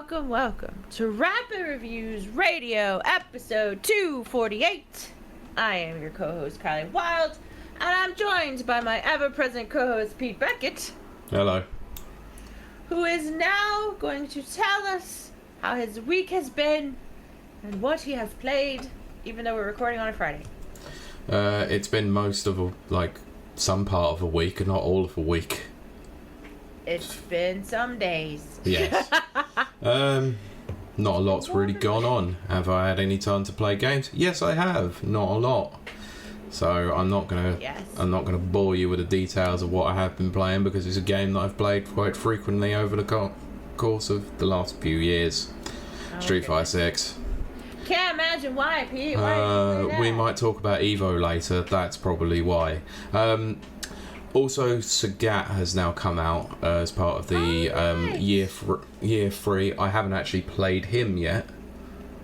welcome to Rapid Reviews Radio, episode 248. I am your co-host, Kiley Wilde, and I'm joined by my ever-present co-host, Pete Beckett. Hello. Who is now going to tell us how his week has been and what he has played, even though we're recording on a Friday. It's been most of some part of a week, and not all of a week. It's been some days. Yes. Not a lot's really gone on. Have I had any time to play games? Yes, I have. Not a lot. So I'm not gonna bore you with the details of what I have been playing, because it's a game that I've played quite frequently over the course of the last few years. Street Fighter 6. Can't imagine why, Pete. Why we might talk about Evo later. That's probably why. Also, Sagat has now come out as part of the year 3. I haven't actually played him yet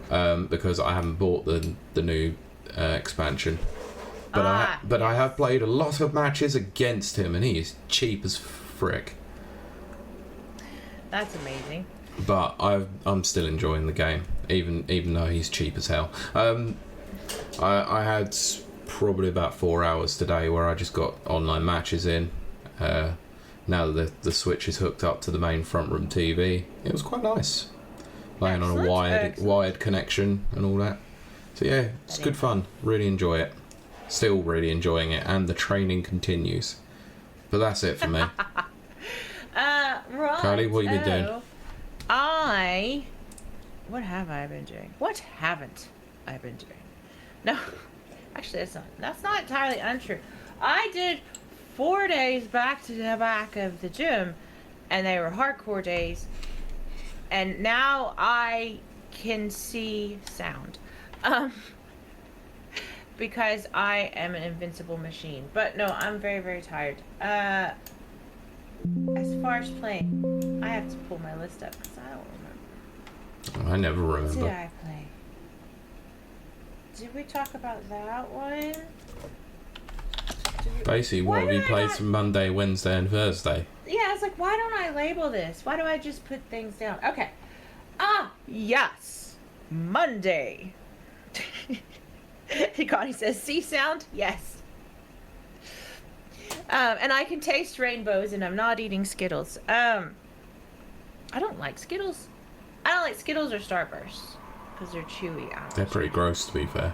because I haven't bought the new expansion. But I have played a lot of matches against him, and he is cheap as frick. That's amazing. But I'm still enjoying the game, even though he's cheap as hell. I had probably about 4 hours today where I just got online matches in. Now that the Switch is hooked up to the main front room TV, it was quite nice playing on a wired connection and all that. So yeah, it's good fun. Really enjoy it. Still really enjoying it, and the training continues. But that's it for me. Right. Kylie, what have you been doing? What have I been doing? What haven't I been doing? No, actually, that's not entirely untrue. I did 4 days back to the back of the gym, and they were hardcore days. And now I can see sound, because I am an invincible machine. But no, I'm very, very tired. As far as playing, I have to pull my list up because I don't remember. I never remember. What did I play? Did we talk about that one? Basically, what have you played from Monday, Wednesday, and Thursday? Yeah, I was like, why don't I label this? Why do I just put things down? Okay. Yes. Monday. Connie says, see sound? Yes. And I can taste rainbows, and I'm not eating Skittles. I don't like Skittles. I don't like Skittles or Starbursts because they're chewy. They're pretty gross, to be fair.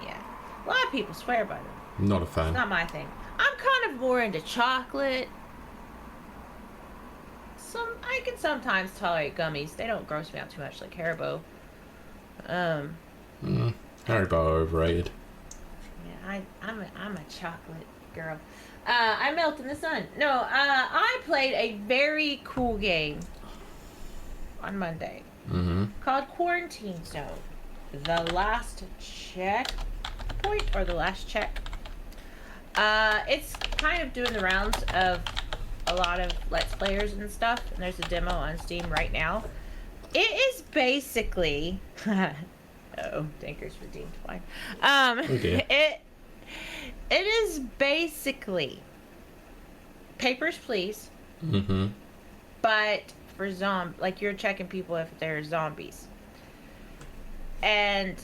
Yeah. A lot of people swear by them. Not a fan. It's not my thing. I'm kind of more into chocolate. I can sometimes tolerate gummies. They don't gross me out too much like Haribo. Haribo overrated. Yeah, I'm a chocolate girl. I melt in the sun. No, I played a very cool game on Monday called Quarantine Zone. The Last Checkpoint, or The Last Check. It's kind of doing the rounds of a lot of Let's Players and stuff, and there's a demo on Steam right now. It is basically... Dankers redeemed. Fine. Okay. It is basically Papers, Please. But for you're checking people if they're zombies, and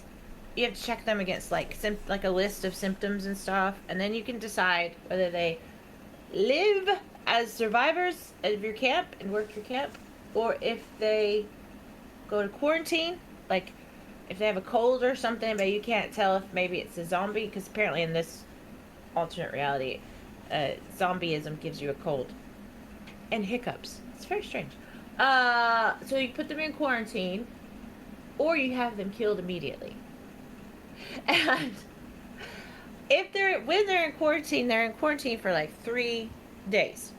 you have to check them against like a list of symptoms and stuff, and then you can decide whether they live as survivors of your camp and work your camp, or if they go to quarantine, like if they have a cold or something, but you can't tell if maybe it's a zombie, because apparently in this alternate reality, zombieism gives you a cold and hiccups. It's very strange. So you put them in quarantine, or you have them killed immediately. And when they're in quarantine for like 3 days.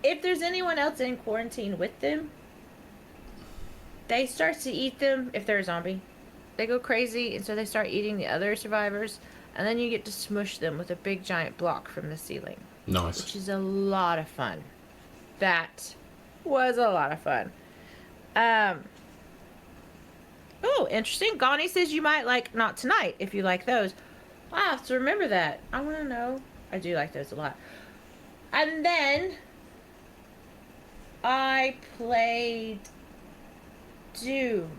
If there's anyone else in quarantine with them, they start to eat them. If they're a zombie, they go crazy, and so they start eating the other survivors, and then you get to smush them with a big giant block from the ceiling. Nice. Which is a lot of fun. That was a lot of fun. Oh, interesting. Gani says you might like Not Tonight if you like those. I'll have to remember that. I want to know. I do like those a lot. And then I played Doom,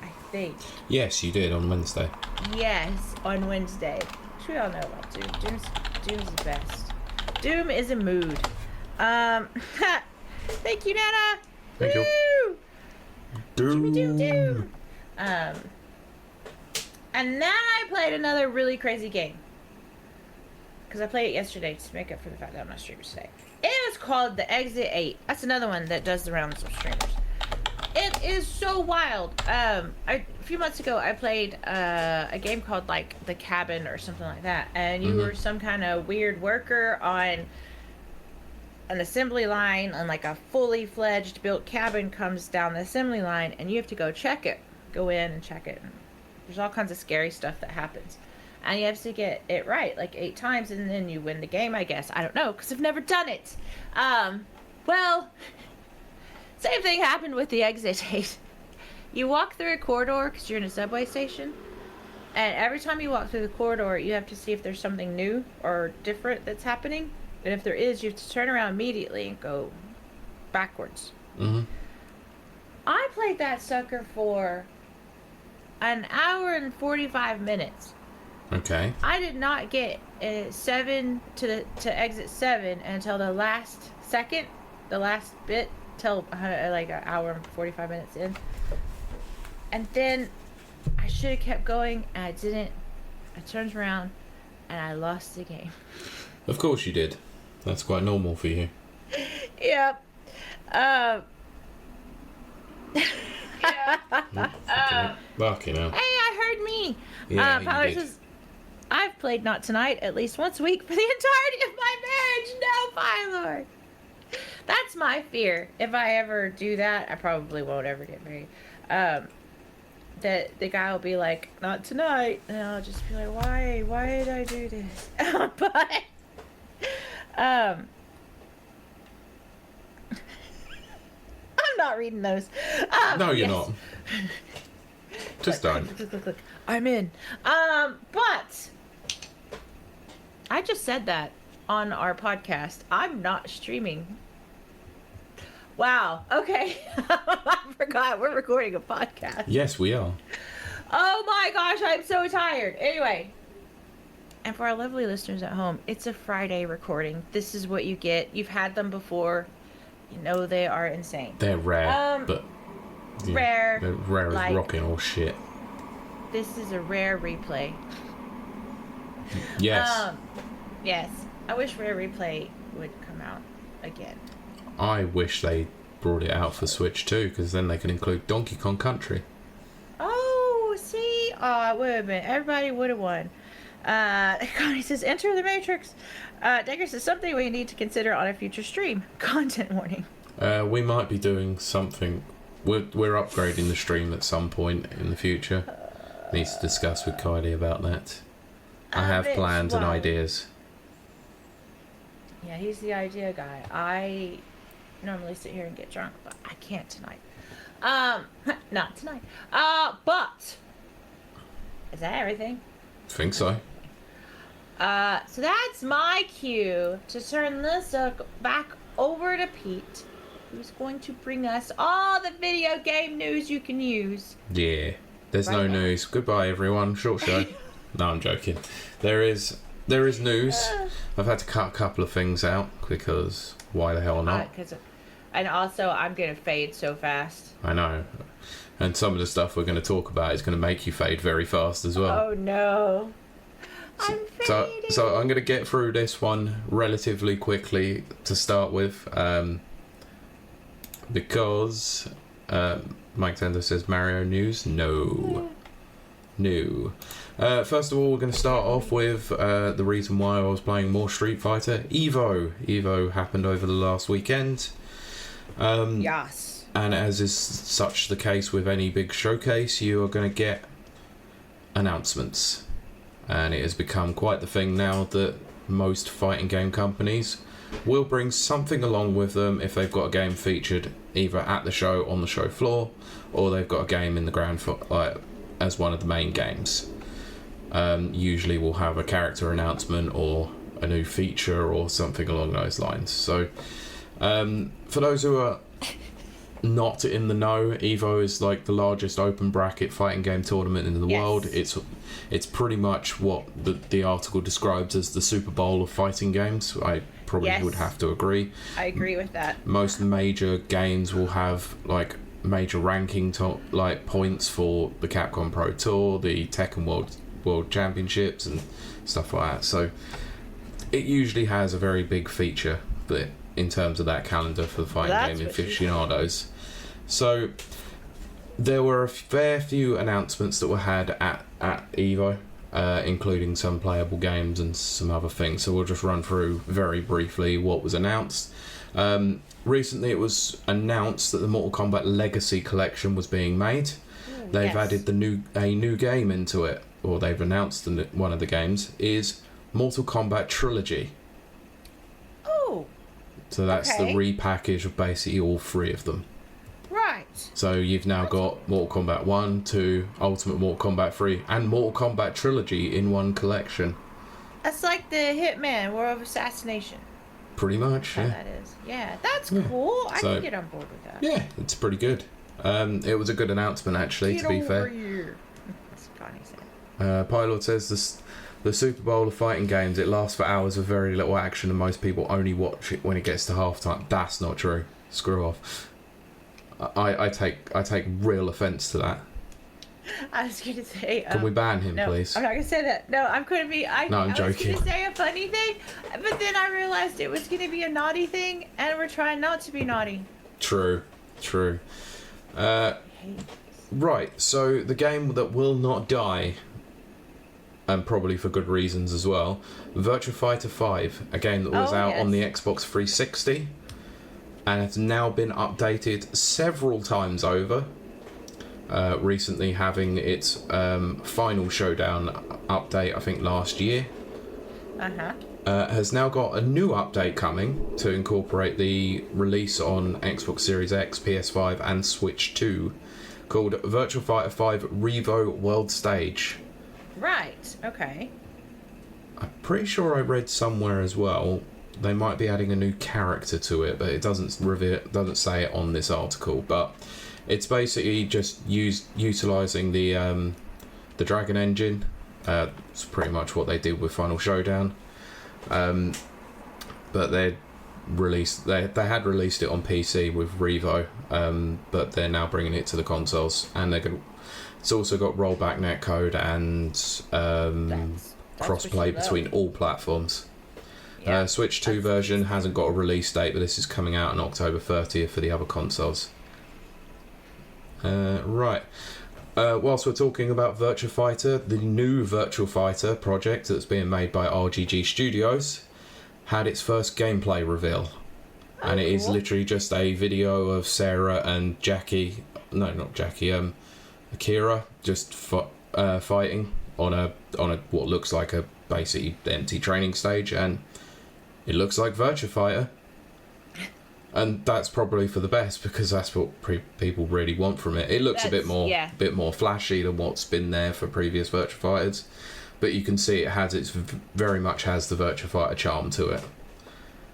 I think. Yes, you did on Wednesday. Yes, on Wednesday. We all know about Doom. Doom's the best. Doom is a mood. Thank you, Nana. Thank you. Woo! Doom. Doom. And then I played another really crazy game. Because I played it yesterday to make up for the fact that I'm not streaming today. It was called The Exit 8. That's another one that does the rounds of streamers. It is so wild. A few months ago, I played a game called, like, The Cabin or something like that. And you were some kind of weird worker on an assembly line, and, like, a fully fledged built cabin comes down the assembly line, and you have to go check it. Go in and check it. There's all kinds of scary stuff that happens. And you have to get it right, like 8 times, and then you win the game, I guess. I don't know, because I've never done it. Well, same thing happened with the Exit 8. You walk through a corridor, because you're in a subway station, and every time you walk through the corridor, you have to see if there's something new or different that's happening. And if there is, you have to turn around immediately and go backwards. Mm-hmm. I played that sucker for an hour and 45 minutes. Okay. I did not get 7 to exit 7 until the last second, the last bit, till like an hour and 45 minutes in. And then I should have kept going, and I didn't. I turned around, and I lost the game. Of course you did. That's quite normal for you. Yep. Fucking hell. Hey, I heard me. Yeah, Tyler you did. says, I've played Not Tonight at least once a week for the entirety of my marriage. No, my lord. That's my fear. If I ever do that, I probably won't ever get married. That the guy will be like, not tonight. And I'll just be like, why? Why did I do this? But, I'm not reading those. No, you're yes. not. Just don't. Look. I'm in. But I just said that on our podcast. I'm not streaming. Wow. Okay. I forgot we're recording a podcast. Yes, we are. Oh my gosh, I'm so tired. Anyway. And for our lovely listeners at home, it's a Friday recording. This is what you get. You've had them before. You know they are insane. They're rare, but... yeah, rare. They're rare as like, rocking or shit. This is a rare replay. Yes. Yes. I wish Rare Replay would come out again. I wish they brought it out for Switch too, because then they could include Donkey Kong Country. Oh, see? Oh, it would have been. Everybody would have won. Connie says, enter the Matrix. Dagger says, something we need to consider on a future stream. Content warning. We might be doing something. We're upgrading the stream at some point in the future. Need to discuss with Kylie about that. I have plans and ideas. Yeah, he's the idea guy. I normally sit here and get drunk, but I can't tonight. Not tonight. But is that everything? Think so. So that's my cue to turn this back over to Pete, who's going to bring us all the video game news you can use. Yeah. There's no news. Goodbye, everyone. Short show. No, I'm joking. There is news. I've had to cut a couple of things out because why the hell not? And also, I'm going to fade so fast. I know. And some of the stuff we're going to talk about is going to make you fade very fast as well. Oh, no. I'm fading. So I'm going to get through this one relatively quickly to start with. Because Mike Tender says Mario news. No. First of all, we're going to start off with the reason why I was playing more Street Fighter. Evo happened over the last weekend. Yes. And as is such the case with any big showcase, you are going to get announcements. And it has become quite the thing now that most fighting game companies will bring something along with them if they've got a game featured either at the show, on the show floor, or they've got a game in the as one of the main games. Usually we'll have a character announcement or a new feature or something along those lines. So For those who are not in the know, Evo is like the largest open bracket fighting game tournament in the world. It's pretty much what the article describes as the Super Bowl of fighting games. I probably would have to agree. I agree with that. Most major games will have like major ranking like points for the Capcom Pro Tour, the Tekken World Championships, and stuff like that. So it usually has a very big feature in terms of that calendar for the fighting game aficionados. So there were a fair few announcements that were had at Evo, including some playable games and some other things. So we'll just run through very briefly what was announced. Recently it was announced that the Mortal Kombat Legacy Collection was being made. They've added a new game into it, or they've announced one of the games is Mortal Kombat Trilogy. Oh. So that's the repackage of basically all three of them. Right. So you've now got Mortal Kombat 1, 2, Ultimate Mortal Kombat 3, and Mortal Kombat Trilogy in one collection. That's like the Hitman War of Assassination. Pretty much, yeah. That is. Yeah, that's cool. I can get on board with that. Yeah, it's pretty good. It was a good announcement, actually, to be fair. That's funny. Pilot says the Super Bowl of fighting games, it lasts for hours with very little action, and most people only watch it when it gets to halftime. That's not true. Screw off. I take real offence to that. I was going to say... Can we ban him, please? I'm not going to say that. No, I'm going to be... No, I'm joking. I was going to say a funny thing, but then I realised it was going to be a naughty thing, and we're trying not to be naughty. True. Right, so the game that will not die, and probably for good reasons as well, Virtua Fighter 5, a game that was out on the Xbox 360, and it's now been updated several times over. Recently having its final showdown update, I think last year. Has now got a new update coming to incorporate the release on Xbox Series X, PS5 and Switch 2, called Virtua Fighter 5 Revo World Stage. Right, okay. I'm pretty sure I read somewhere as well they might be adding a new character to it, but it doesn't say it on this article. But it's basically just utilising the Dragon engine. It's pretty much what they did with Final Showdown. But they had released it on PC with Revo, but they're now bringing it to the consoles, and it's also got rollback netcode and crossplay between all platforms. Switch 2 version hasn't got a release date, but this is coming out on October 30th for the other consoles. Right. Whilst we're talking about Virtua Fighter, the new Virtua Fighter project that's being made by RGG Studios had its first gameplay reveal. And it is literally just a video of Sarah and Akira just fighting on a what looks like a basically empty training stage, and it looks like Virtua Fighter. And that's probably for the best, because that's what people really want from it. It looks a bit more flashy than what's been there for previous Virtua Fighters, but you can see it very much has the Virtua Fighter charm to it.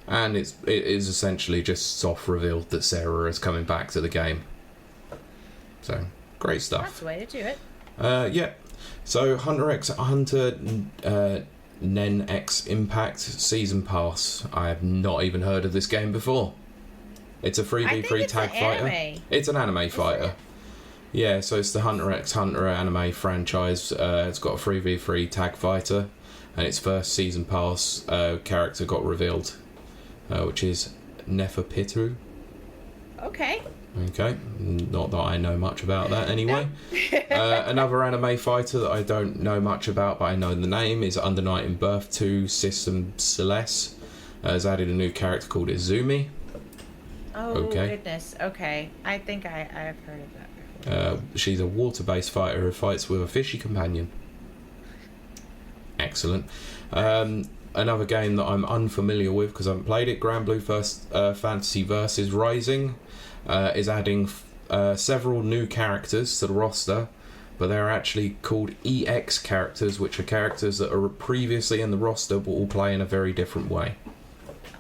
And it is essentially just soft revealed that Sarah is coming back to the game. So great stuff. That's the way to do it. Yeah. So Hunter Nen X Impact Season Pass. I have not even heard of this game before. It's a 3v3 tag fighter. Anime. It's an anime fighter. Yeah, so it's the Hunter x Hunter anime franchise. It's got a 3v3 tag fighter, and its first season pass character got revealed, which is Neferpitou. Okay. Not that I know much about that anyway. Another anime fighter that I don't know much about, but I know the name, is Under Night in Birth 2 System Celeste. Has added a new character called Izumi. Oh, goodness. Okay. I think I've heard of that before. She's a water-based fighter who fights with a fishy companion. Excellent. Another game that I'm unfamiliar with because I haven't played it, Grand Blue Fantasy Versus Rising, is adding several new characters to the roster, but they're actually called EX characters, which are characters that are previously in the roster but will play in a very different way.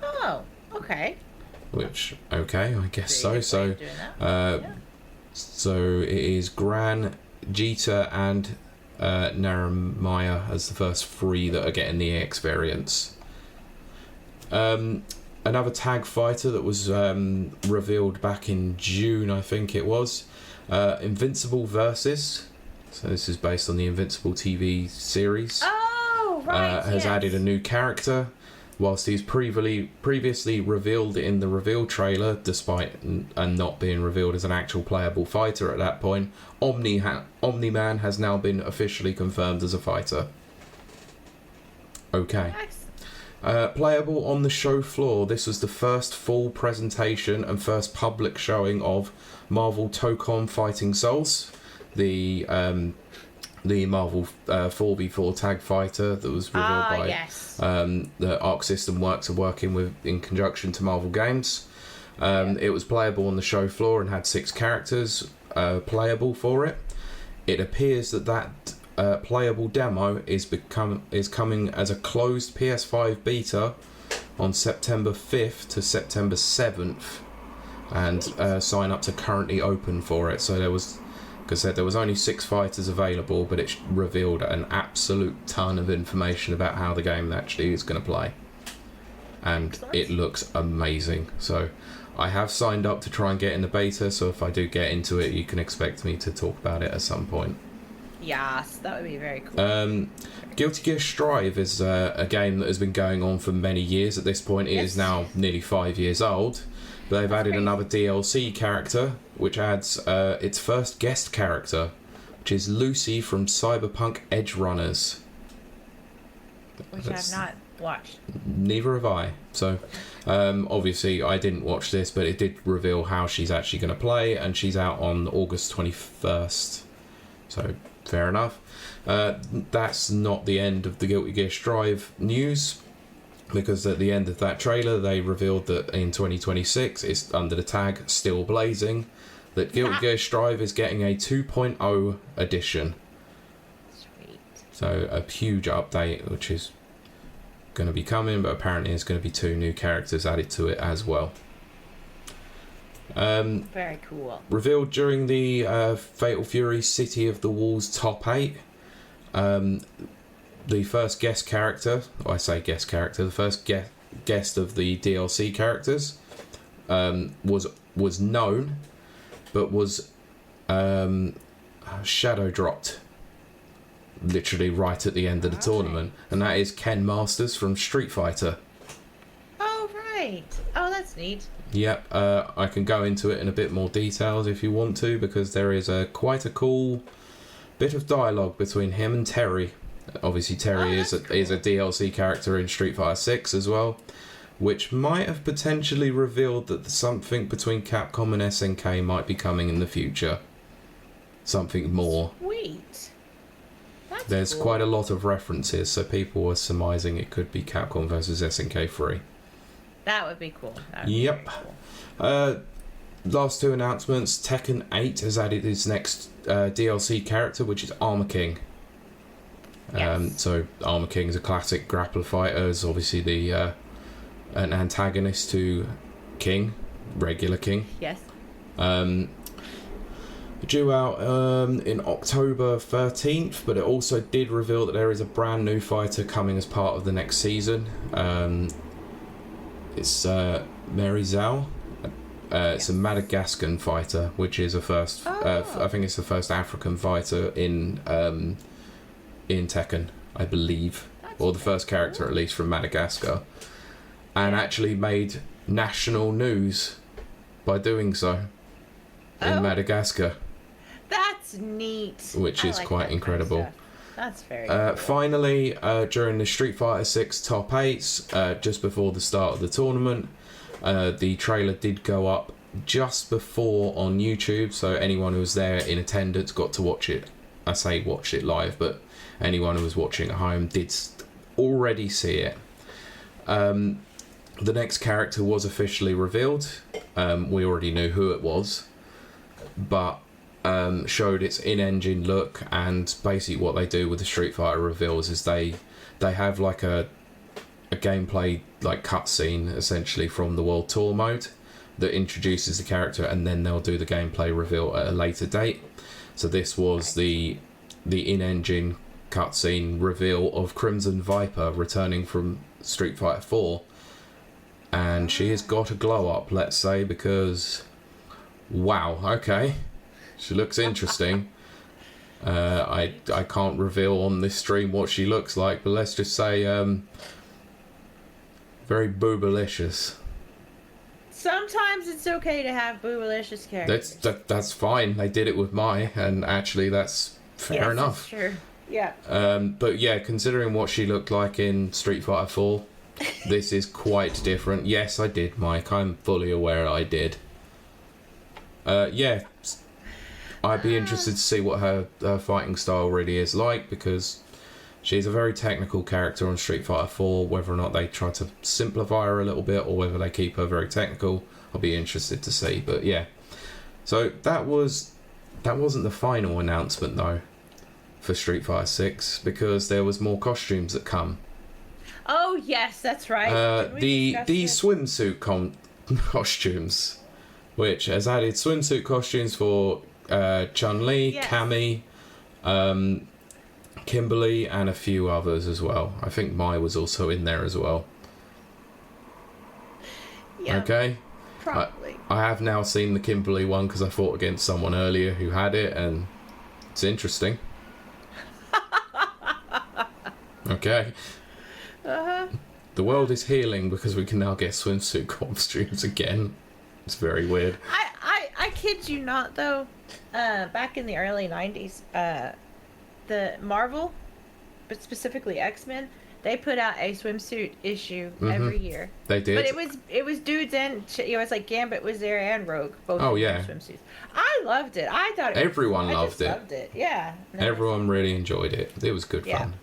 Oh, okay. which, okay, I guess so. Creative way So, of doing that. Yeah. so it is Gran, Jeter, and Naramaya as the first three that are getting the experience. Another tag fighter that was revealed back in June, I think it was, Invincible Versus. So this is based on the Invincible TV series. Oh, right. Has added a new character, whilst he's previously revealed in the reveal trailer, despite and not being revealed as an actual playable fighter at that point. Omni-Man has now been officially confirmed as a fighter. Okay. Nice. Playable on the show floor. This was the first full presentation and first public showing of Marvel Tocom Fighting Souls, the Marvel 4v4 tag fighter that was revealed by yes. the Arc System Works are working with in conjunction to Marvel Games. It was playable on the show floor and had 6 characters playable for it. It appears that playable demo is coming as a closed PS5 beta on September 5th to September 7th, and sign ups are currently open for it. So there was only 6 fighters available, but it revealed an absolute ton of information about how the game actually is going to play, and it looks amazing. So I have signed up to try and get in the beta, so if I do get into it, you can expect me to talk about it at some point. Yes, that would be very cool. Guilty Gear Strive is a game that has been going on for many years at this point. It is now nearly 5 years old, but they've added another DLC character, which adds its first guest character, which is Lucy from Cyberpunk Edge Runners. Which I've not watched. Neither have I. So, obviously, I didn't watch this, but it did reveal how she's actually going to play, and she's out on August 21st. So, fair enough. That's not the end of the Guilty Gear Strive news, because at the end of that trailer they revealed that in 2026, it's under the tag Still Blazing, that Guilty Gear Strive is getting a 2.0 edition. Sweet. So a huge update, which is going to be coming, but apparently there's going to be 2 new characters added to it as well. Very cool. Revealed during the Fatal Fury City of the Walls top 8, the first guest character, the first guest of the DLC characters, was known, but was shadow dropped literally right at the end of the tournament, and that is Ken Masters from Street Fighter. Oh, right. Oh, that's neat. Yep, I can go into it in a bit more details if you want to, because there is quite a cool bit of dialogue between him and Terry. Obviously, Terry is a DLC character in Street Fighter 6 as well, which might have potentially revealed that something between Capcom and SNK might be coming in the future. Something more. Sweet. That's There's cool. quite a lot of references, so people were surmising it could be Capcom versus SNK 3. That would be cool. That would be Yep. very cool. Last 2 announcements. Tekken 8 has added its next DLC character, which is Armor King. Yes. So Armor King is a classic grappler fighter. Is obviously the an antagonist to King, regular King. Yes. Due out in October 13th, but it also did reveal that there is a brand new fighter coming as part of the next season. It's Mary Zhao. It's a Madagascan fighter, which is a first. I think it's the first African fighter in Tekken, I believe, or the first character at least from Madagascar, and actually made national news by doing so in Madagascar. That's neat. Which is I like quite that incredible. kind of stuff. That's very cool. Finally, during the Street Fighter 6 top 8s, just before the start of the tournament, the trailer did go up just before on YouTube, so anyone who was there in attendance got to watch it. I say watch it live, but anyone who was watching at home did already see it. The next character was officially revealed. We already knew who it was, but showed its in-engine look, and basically what they do with the Street Fighter reveals is they have like a gameplay like cutscene essentially from the World Tour mode, that introduces the character, and then they'll do the gameplay reveal at a later date. So this was the in-engine cutscene reveal of Crimson Viper returning from Street Fighter 4, and she has got a glow up, let's say, because wow, okay, she looks interesting. I can't reveal on this stream what she looks like, but let's just say very boobalicious. Sometimes it's okay to have boobalicious characters. That's fine. They did it with Mai, and actually that's fair enough. Sure. Yeah. But yeah, considering what she looked like in Street Fighter 4, this is quite different. Yes, I did, Mike. I'm fully aware I did. Yeah, I'd be interested to see what her fighting style really is like, because she's a very technical character on Street Fighter 4. Whether or not they try to simplify her a little bit, or whether they keep her very technical, I'll be interested to see. But yeah, so that wasn't the final announcement though for Street Fighter 6, because there was more costumes that come. Oh yes, that's right. The swimsuit costumes, which has added swimsuit costumes for Chun-Li, yes, Cammy, Kimberly, and a few others as well. I think Mai was also in there as well. Yeah. Okay. Probably. I have now seen the Kimberly one because I fought against someone earlier who had it, and it's interesting. Okay. The world is healing because we can now get swimsuit costumes again. It's very weird. I kid you not, though. Back in the early 90s, the Marvel, but specifically X-Men, they put out a swimsuit issue every year. They did. But it was dudes and it was like Gambit was there and Rogue, both in their swimsuits. I loved it. I thought everyone loved it. Yeah. Everyone really enjoyed it. It was good fun.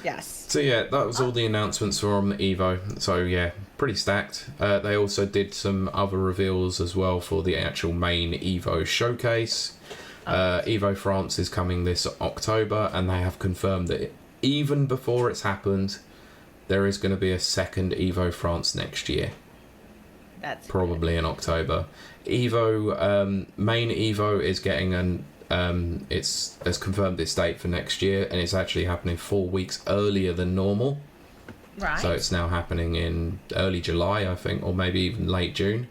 Yes. So yeah, that was all the announcements from Evo. So yeah, pretty stacked. They also did some other reveals as well for the actual main Evo showcase. Evo France is coming this October, and they have confirmed that even before it's happened, there is going to be a second Evo France next year. That's probably good. In October. Evo, main Evo is getting has confirmed its date for next year, and it's actually happening 4 weeks earlier than normal. Right. So it's now happening in early July, I think, or maybe even late June.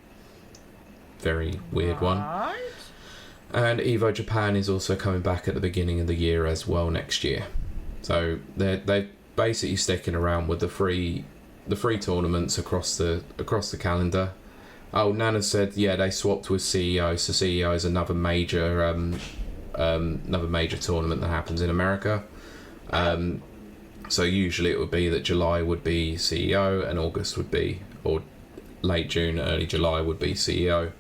Very weird one. And Evo Japan is also coming back at the beginning of the year as well next year. So they're basically sticking around with the free tournaments across the calendar. Oh, Nana said, yeah, they swapped with CEO. So CEO is another major tournament that happens in America. So usually it would be that July would be CEO and August would be, or late June, early July would be CEO.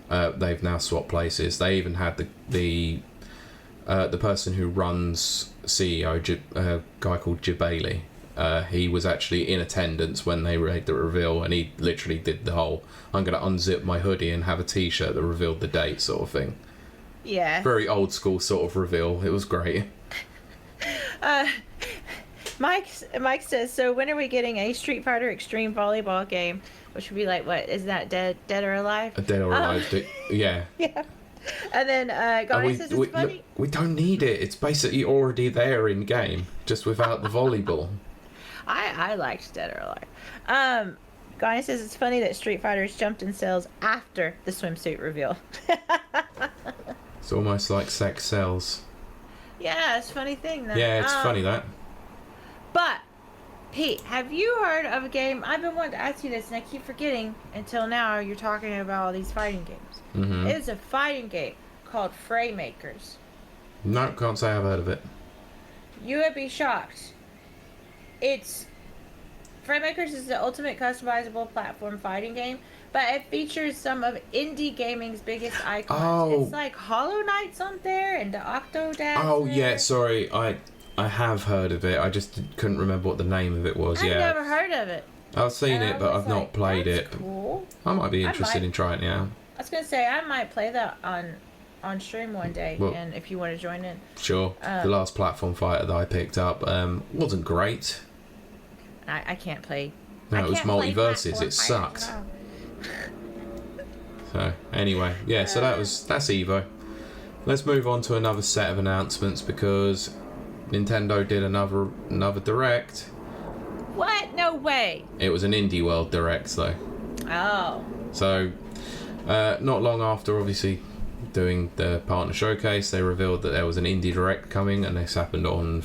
They've now swapped places. They even had the person who runs CEO, a guy called Jabali. He was actually in attendance when they made the reveal, and he literally did the whole, I'm going to unzip my hoodie and have a t-shirt that revealed the date sort of thing. Yeah. Very old school sort of reveal. It was great. Mike says, so when are we getting a Street Fighter Extreme Volleyball game? Which would be like, what, is that Dead or Alive? A Dead or Alive, yeah. Yeah. And then Garnet says it's funny. Look, we don't need it. It's basically already there in game, just without the volleyball. I liked Dead or Alive. Garnet says it's funny that Street Fighter's jumped in sales after the swimsuit reveal. It's almost like sex sells. Yeah, it's a funny thing. That, yeah, it's funny that. But, Pete, have you heard of a game? I've been wanting to ask you this, and I keep forgetting until now. You're talking about all these fighting games. Mm-hmm. It is a fighting game called Fraymakers. No, can't say I've heard of it. You would be shocked. Fraymakers is the ultimate customizable platform fighting game, but it features some of indie gaming's biggest icons. Oh. It's like Hollow Knight's on there and the Octodad. Oh yeah, sorry, I have heard of it. I just couldn't remember what the name of it was. I've never heard of it. I've seen it, but I've not played it. Cool. I might be interested in trying it out. I was gonna say I might play that on stream one day, and if you want to join in. Sure. The last platform fighter that I picked up wasn't great. I can't play. No, it was Multiverses. It sucked. So anyway, yeah. So that's Evo. Let's move on to another set of announcements because Nintendo did another Direct. What? No way. It was an Indie World Direct though. Oh. So not long after obviously doing the partner showcase, they revealed that there was an Indie Direct coming, and this happened on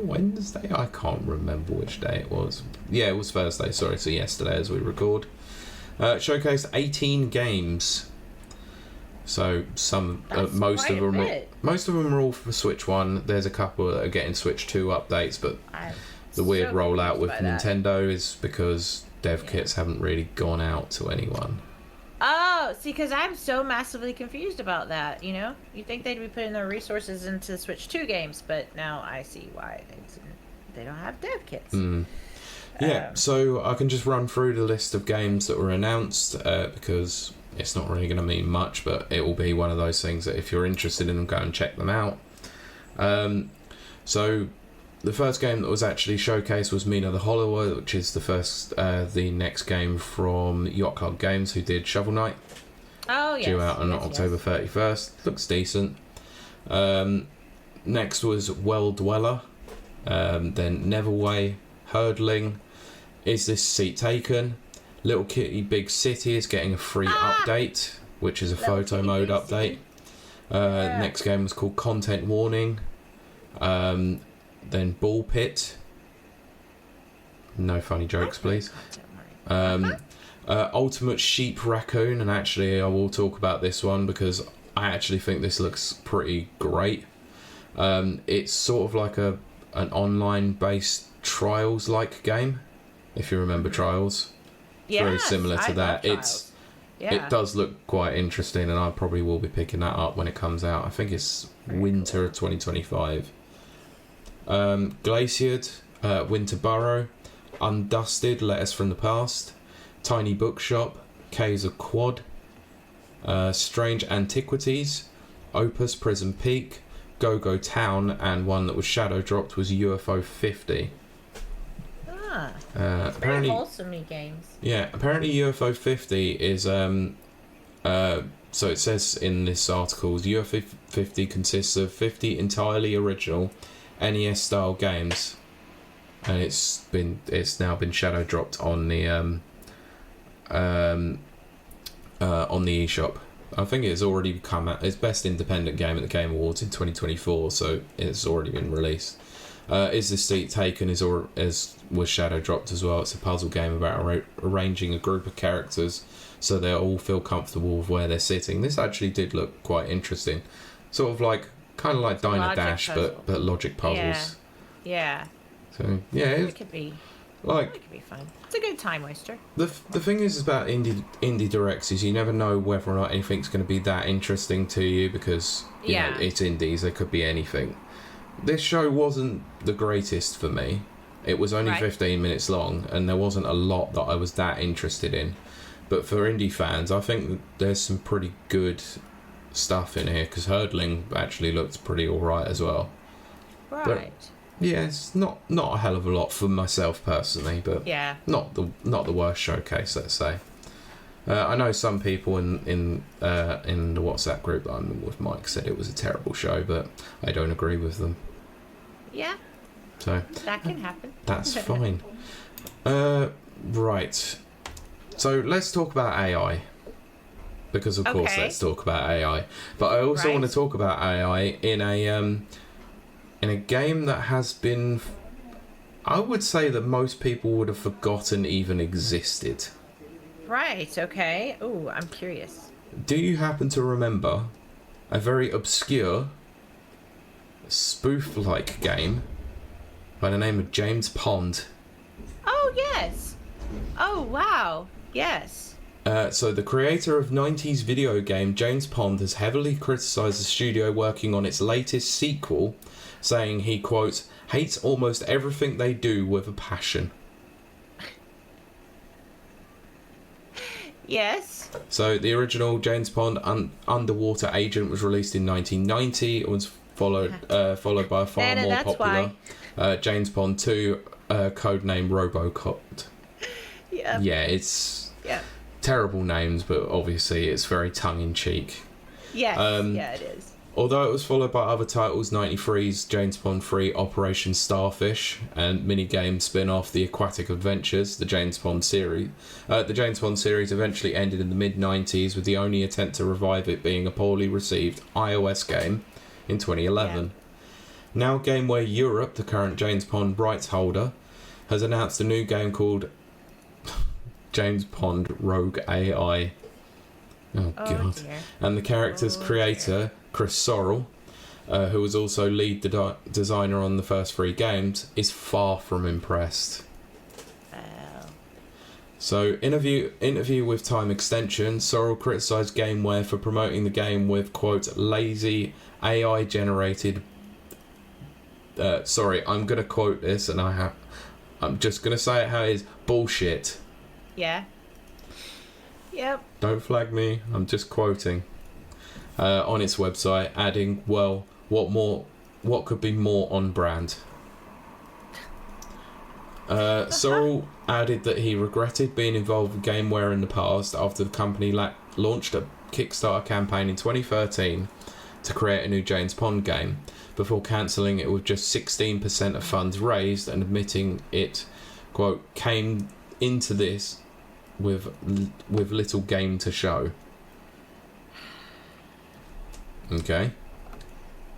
Wednesday? I can't remember which day it was. Yeah, it was Thursday, sorry, so yesterday as we record. Showcased 18 games. So most of them are all for Switch 1. There's a couple that are getting Switch 2 updates, but the weird rollout with Nintendo is because dev kits haven't really gone out to anyone. Oh, see, because I'm so massively confused about that, you know? You'd think they'd be putting their resources into Switch 2 games, but now I see why they don't have dev kits. Yeah, so I can just run through the list of games that were announced, because it's not really going to mean much, but it will be one of those things that if you're interested in them, go and check them out. So the first game that was actually showcased was Mina the Hollower, which is the next game from Yacht Club Games, who did Shovel Knight. Oh, yes. Due out on October 31st. Looks decent. Next was Well Dweller. Then Neverway, Hurdling, Is This Seat Taken? Little Kitty Big City is getting a free update, which is a photo mode update. Next game was called Content Warning. Then Ball Pit. No funny jokes, please. Ultimate Sheep Raccoon, and actually I will talk about this one because I actually think this looks pretty great. It's sort of like an online based Trials like game, if you remember Trials. Yes, very similar to that. It does look quite interesting, and I probably will be picking that up when it comes out. I think it's winter of 2025. Glaciered, Winter Burrow, Undusted, Letters from the Past, Tiny Bookshop, Caves of Quad, Strange Antiquities, Opus Prison Peak, Go-Go Town, and one that was shadow dropped was UFO 50. Very wholesome games. Yeah, apparently UFO 50 is so it says in this article, UFO 50 consists of 50 entirely original NES style games, and it's now been shadow dropped on the eShop. I think it's already come out. It's best independent game at the Game Awards in 2024, so it's already been released. Is This Seat Taken was shadow dropped as well. It's a puzzle game about arranging a group of characters so they all feel comfortable with where they're sitting. This actually did look quite interesting, sort of like kind of like Diner Dash, but logic puzzles. Yeah. So yeah, it could be like it could be fun. It's a good time waster. The thing is about indie directs is you never know whether or not anything's going to be that interesting to you because you know, it's indies. There could be anything. This show wasn't the greatest for me. It was only 15 minutes long, and there wasn't a lot that I was that interested in. But for indie fans, I think there's some pretty good stuff in here, because Hurdling actually looked pretty alright as well. Right. But, yeah, it's not a hell of a lot for myself personally, but not the worst showcase, let's say. I know some people in the WhatsApp group that I'm in with Mike said it was a terrible show, but I don't agree with them. Yeah. So that can happen. That's fine. Right. So let's talk about AI. Because of course let's talk about AI. But I also want to talk about AI in a game that has been, I would say that most people would have forgotten even existed. Right, okay. Ooh, I'm curious. Do you happen to remember a very obscure spoof-like game by the name of James Pond? Oh, yes. Oh, wow. Yes. So the creator of 90s video game James Pond has heavily criticised the studio working on its latest sequel, saying he, quote, hates almost everything they do with a passion. Yes. So the original James Pond Underwater Agent was released in 1990. It was followed by a far more popular James Pond 2, codename Robocop. Yeah. Yeah, it's terrible names, but obviously it's very tongue-in-cheek. Yes, yeah, it is. Although it was followed by other titles, 93's James Bond 3 Operation Starfish and minigame spin-off The Aquatic Adventures, the James Bond series. The James Bond series eventually ended in the mid-90s, with the only attempt to revive it being a poorly received iOS game in 2011. Yeah. Now Gameware Europe, the current James Bond rights holder, has announced a new game called James Bond Rogue AI. Oh God. Dear. And the character's creator, Chris Sorrell, who was also lead designer on the first 3 games, is far from impressed. Oh. So, interview with Time Extension, Sorrell criticised Gameware for promoting the game with, quote, lazy AI-generated... sorry, I'm going to quote this, and I'm just going to say it how it is. Bullshit. Yeah. Yep. Don't flag me, I'm just quoting. On its website, adding, well, what could be more on brand? Sorrell added that he regretted being involved with Gameware in the past after the company launched a Kickstarter campaign in 2013 to create a new James Bond game, before cancelling it with just 16% of funds raised and admitting it, quote, came into this with little game to show. Okay.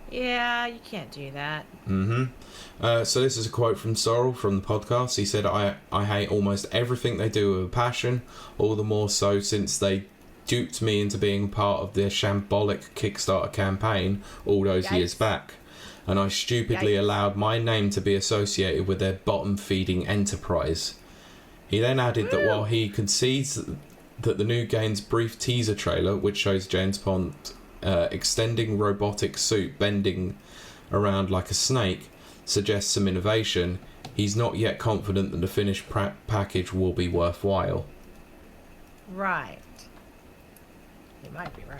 Yeah, you can't do that. So this is a quote from Sorrell from the podcast. He said, I hate almost everything they do with a passion, all the more so since they duped me into being part of their shambolic Kickstarter campaign all those years back. And I stupidly allowed my name to be associated with their bottom-feeding enterprise. He then added that while he concedes that the new game's brief teaser trailer, which shows James Bond extending robotic suit bending around like a snake, suggests some innovation, he's not yet confident that the finished package will be worthwhile. Right. You might be right.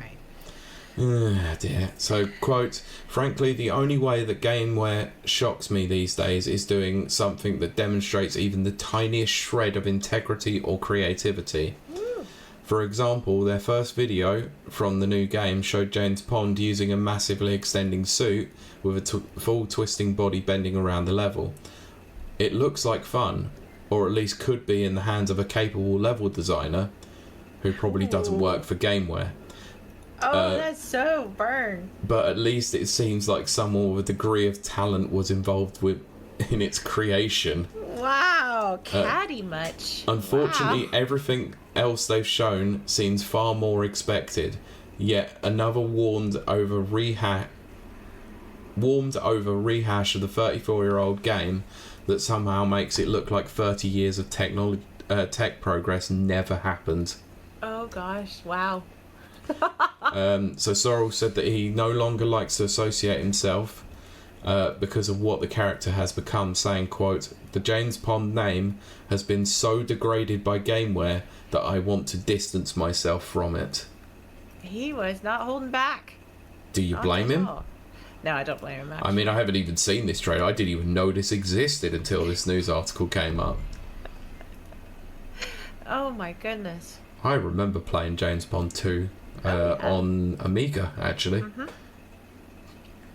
Dear. So, quote, frankly, the only way that Gameware shocks me these days is doing something that demonstrates even the tiniest shred of integrity or creativity. For example, their first video from the new game showed James Bond using a massively extending suit with a full twisting body bending around the level. It looks like fun, or at least could be in the hands of a capable level designer who probably doesn't work for Gameware. Oh, that's so burn. But at least it seems like someone with a degree of talent was involved in its creation. Wow, catty much. Unfortunately, everything else they've shown seems far more expected. Yet another warmed over rehash of the 34-year-old game that somehow makes it look like 30 years of tech progress never happened. Oh gosh, wow. So Sorrell said that he no longer likes to associate himself because of what the character has become, saying, quote, the James Bond name has been so degraded by Gameware that I want to distance myself from it. He was not holding back. Do you blame him? No, I don't blame him, actually. I mean, I haven't even seen this trailer. I didn't even know this existed until this news article came up. Oh my goodness. I remember playing James Bond 2 on Amiga, actually.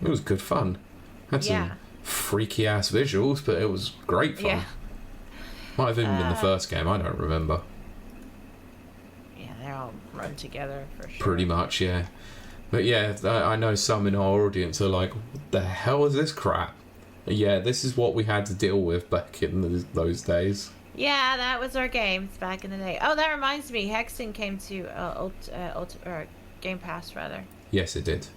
It was good fun. Had some freaky ass visuals, but it was great fun. Yeah. Might have even been the first game, I don't remember. Yeah, they're all run together for sure. Pretty much, yeah. But yeah, I know some in our audience are like, what the hell is this crap? Yeah, this is what we had to deal with back in those days. Yeah, that was our games back in the day. Oh, that reminds me, Hexen came to Game Pass, rather. Yes, it did.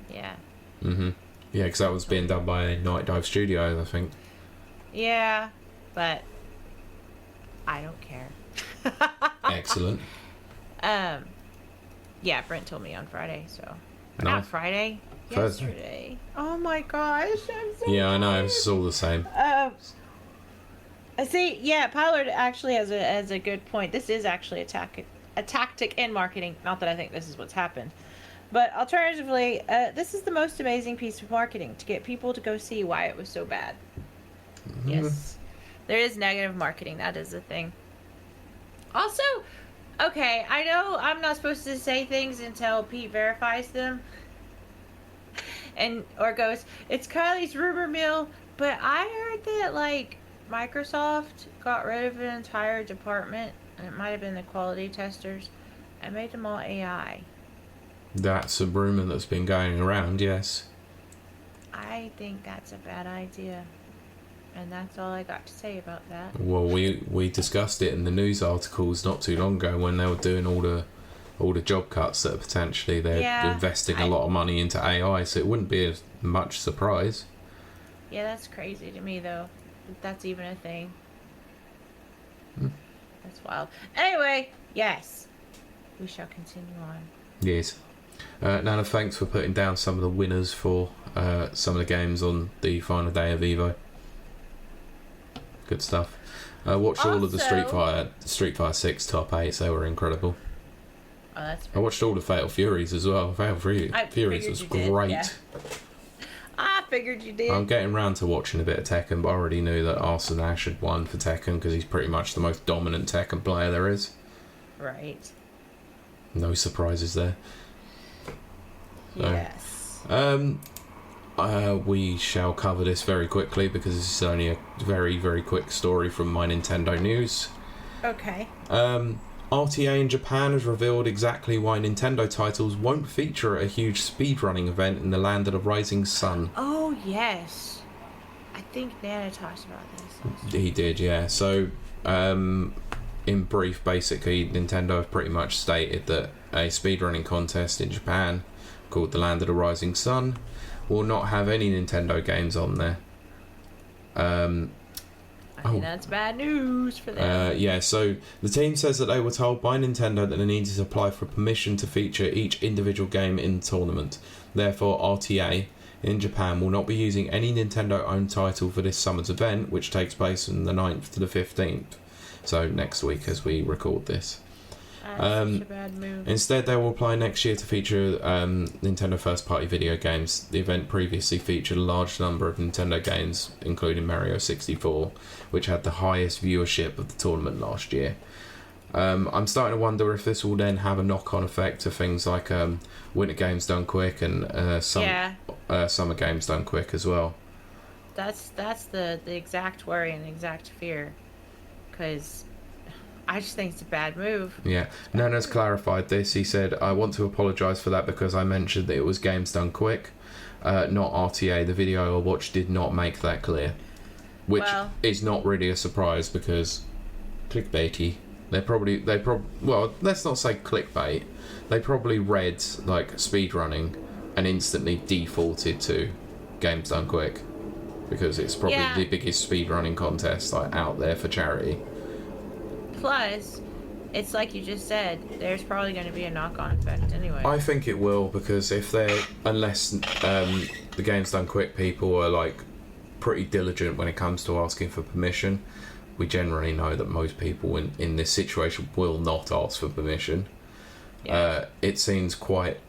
Yeah. Yeah, because that was being done by Night Dive Studios, I think. Yeah, but I don't care. Excellent. Yeah, Brent told me on Friday, so... No. Not Friday. Thursday. Yesterday. Oh my gosh, I'm so Yeah, I know, tired. it's all the same. See, yeah, Pollard actually has a good point. This is actually a tactic in marketing. Not that I think this is what's happened. But alternatively, this is the most amazing piece of marketing to get people to go see why it was so bad. Yes. There is negative marketing. That is the thing. Also, Okay, I know I'm not supposed to say things until Pete verifies them, and or goes, "It's Kylie's rumor mill," but I heard that like Microsoft got rid of an entire department, and it might have been the quality testers, and made them all AI. That's a rumour that's been going around, yes. I think that's a bad idea. And that's all I got to say about that. Well, we discussed it in the news articles not too long ago when they were doing all the job cuts that potentially they're investing a lot of money into AI, so it wouldn't be as much surprise. Yeah, that's crazy to me though. That's even a thing. That's wild. Anyway, yes. We shall continue on. Yes. Nana, thanks for putting down some of the winners for some of the games on the final day of Evo. Good stuff. Watched all of the Street Fighter 6 top 8s. They were incredible. Oh, that's I watched all the Fatal Furies as well. Fatal Furies was great. Yeah. I figured you did. I'm getting round to watching a bit of Tekken, but I already knew that Arsene Ash had won for Tekken because he's pretty much the most dominant Tekken player there is. Right. No surprises there. So, yes. We shall cover this very quickly because this is only a very, very quick story from my Nintendo news. Okay. RTA in Japan has revealed exactly why Nintendo titles won't feature a huge speedrunning event in the land of the rising sun. Oh, yes. I think Nana talked about this. He did, yeah. So, in brief, basically, Nintendo have pretty much stated that a speedrunning contest in Japan called the Land of the Rising Sun will not have any Nintendo games on there. I think that's bad news for them. Yeah, so the team says that they were told by Nintendo that they needed to apply for permission to feature each individual game in the tournament. Therefore, RTA in Japan will not be using any Nintendo-owned title for this summer's event, which takes place from the 9th to the 15th. So next week as we record this. That's such a bad move. Instead, they will apply next year to feature Nintendo first-party video games. The event previously featured a large number of Nintendo games, including Mario 64, which had the highest viewership of the tournament last year. I'm starting to wonder if this will then have a knock-on effect to things like Winter Games Done Quick and Summer Games Done Quick as well. That's the exact worry and exact fear, because I just think it's a bad move. Yeah, Nana's clarified this. He said, "I want to apologise for that because I mentioned that it was Games Done Quick, not RTA. The video I watched did not make that clear." Which is not really a surprise because clickbaity. Well, let's not say clickbait. They probably read like speedrunning and instantly defaulted to Games Done Quick because it's probably the biggest speedrunning contest like out there for charity. Plus, it's like you just said, there's probably going to be a knock-on effect anyway. I think it will because unless the Games Done Quick people are like pretty diligent when it comes to asking for permission, we generally know that most people in this situation will not ask for permission. Yeah. It seems quite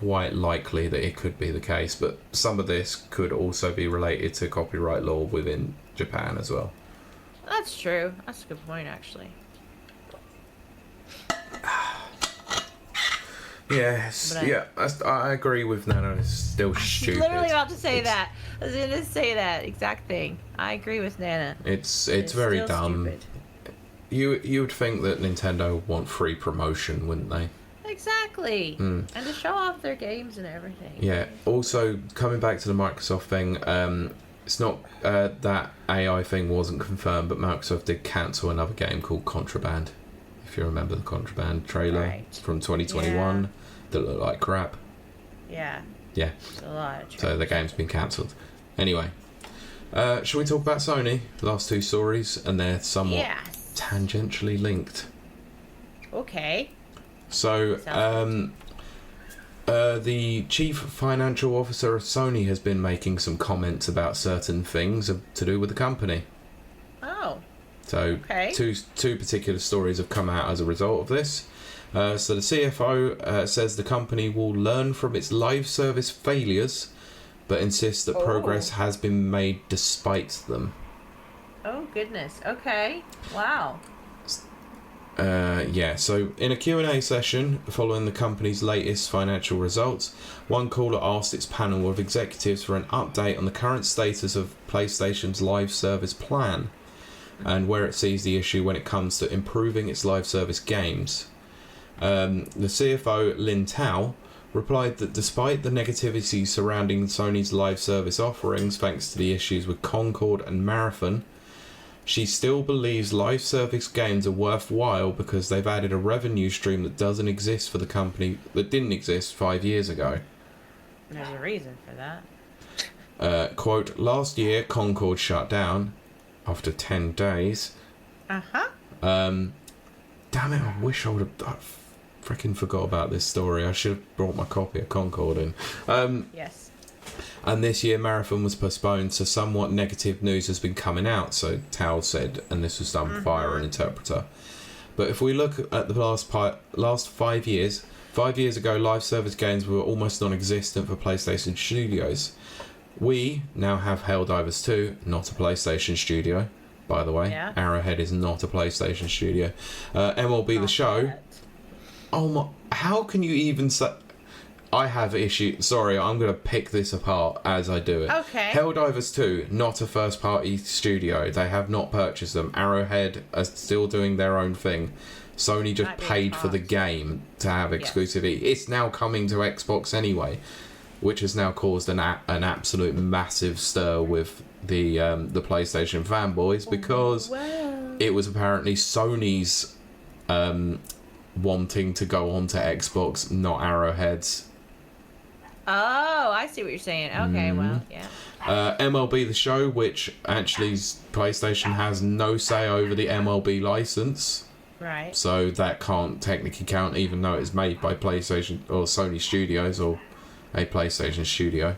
likely that it could be the case, but some of this could also be related to copyright law within Japan as well. That's true. That's a good point, actually. Yes, I agree with Nana. It's still stupid. I was literally about to say that. I was going to say that exact thing. I agree with Nana. It's very dumb. Stupid. You would think that Nintendo would want free promotion, wouldn't they? Exactly. And to show off their games and everything. Yeah. Also, coming back to the Microsoft thing, it's not that AI thing wasn't confirmed, but Microsoft did cancel another game called Contraband. If you remember the Contraband trailer from 2021 that looked like crap. Yeah. It's a lot of trailers. So the game's been cancelled. Anyway, shall we talk about Sony? The last two stories, and they're somewhat tangentially linked. Okay. So, the chief financial officer of Sony has been making some comments about certain things to do with the company. Oh. So, two particular stories have come out as a result of this. So the CFO says the company will learn from its live service failures, but insists that progress has been made despite them. Oh, goodness. Okay. Wow. So in a Q&A session following the company's latest financial results, one caller asked its panel of executives for an update on the current status of PlayStation's live service plan and where it sees the issue when it comes to improving its live service games. The CFO, Lin Tao, replied that despite the negativity surrounding Sony's live service offerings thanks to the issues with Concord and Marathon, she still believes live service games are worthwhile because they've added a revenue stream that doesn't exist for the company, that didn't exist 5 years ago. There's a reason for that. Quote, last year Concord shut down after 10 days. Uh-huh. Damn it, I wish I would have... freaking forgot about this story. I should have brought my copy of Concord in. Yes. And this year Marathon was postponed, so somewhat negative news has been coming out, so Tao said, and this was done via an interpreter. But if we look at the last 5 years, 5 years ago live service games were almost non-existent for PlayStation Studios. We now have Helldivers 2, not a PlayStation studio, by the way. Yeah. Arrowhead is not a PlayStation studio. MLB The Show... That. Oh my, how can you even say... I have issues. Sorry, I'm going to pick this apart as I do it. Okay. Helldivers 2, not a first-party studio. They have not purchased them. Arrowhead are still doing their own thing. Sony just paid for the game to have exclusivity. Yes. It's now coming to Xbox anyway, which has now caused an absolute massive stir with the PlayStation fanboys because it was apparently Sony's wanting to go on to Xbox, not Arrowhead's. Oh, I see what you're saying. Okay, well, yeah. MLB The Show, which actually PlayStation has no say over the MLB license. Right. So that can't technically count, even though it's made by PlayStation or Sony Studios or a PlayStation studio.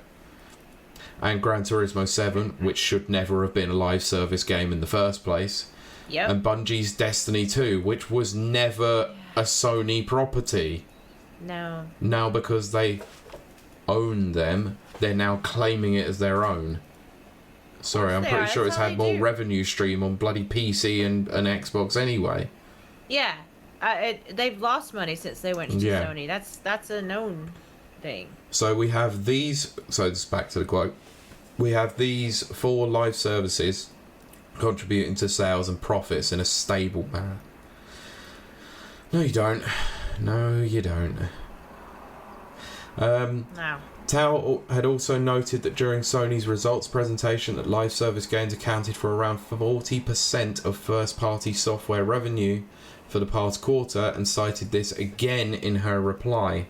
And Gran Turismo 7, which should never have been a live service game in the first place. Yep. And Bungie's Destiny 2, which was never a Sony property. No. Now, because they own them, they're now claiming it as their own. Sorry, I'm pretty sure it's had more revenue stream on bloody PC and Xbox anyway. Yeah. They've lost money since they went to Sony. That's a known thing. So we have these... So this is back to the quote. We have these 4 live services contributing to sales and profits in a stable manner. No, you don't. No, you don't. No. Tao had also noted that during Sony's results presentation that live service games accounted for around 40% of first-party software revenue for the past quarter and cited this again in her reply.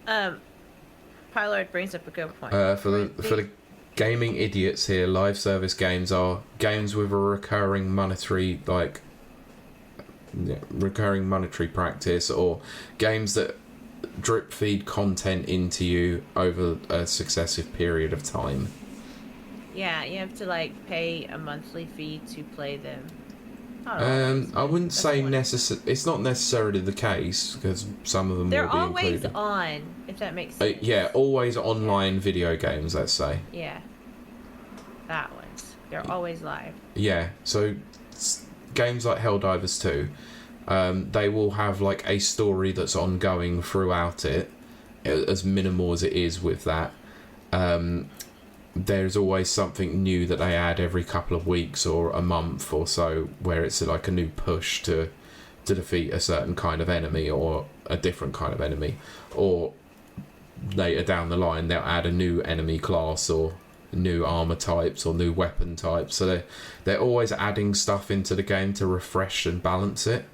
Pylord brings up a good point. For the gaming idiots here, live service games are games with a recurring monetary practice, or games that drip feed content into you over a successive period of time. Yeah, you have to pay a monthly fee to play them. I wouldn't say it's not necessarily the case because some of them will be included. They're always on, if that makes sense. Yeah, always online video games, let's say. Yeah. That ones. They're always live. Yeah, so games like Helldivers 2, they will have a story that's ongoing throughout it, as minimal as it is with that. There's always something new that they add every couple of weeks or a month or so, where it's a new push to defeat a certain kind of enemy or a different kind of enemy, or later down the line they'll add a new enemy class or new armor types or new weapon types. So they're always adding stuff into the game to refresh and balance it,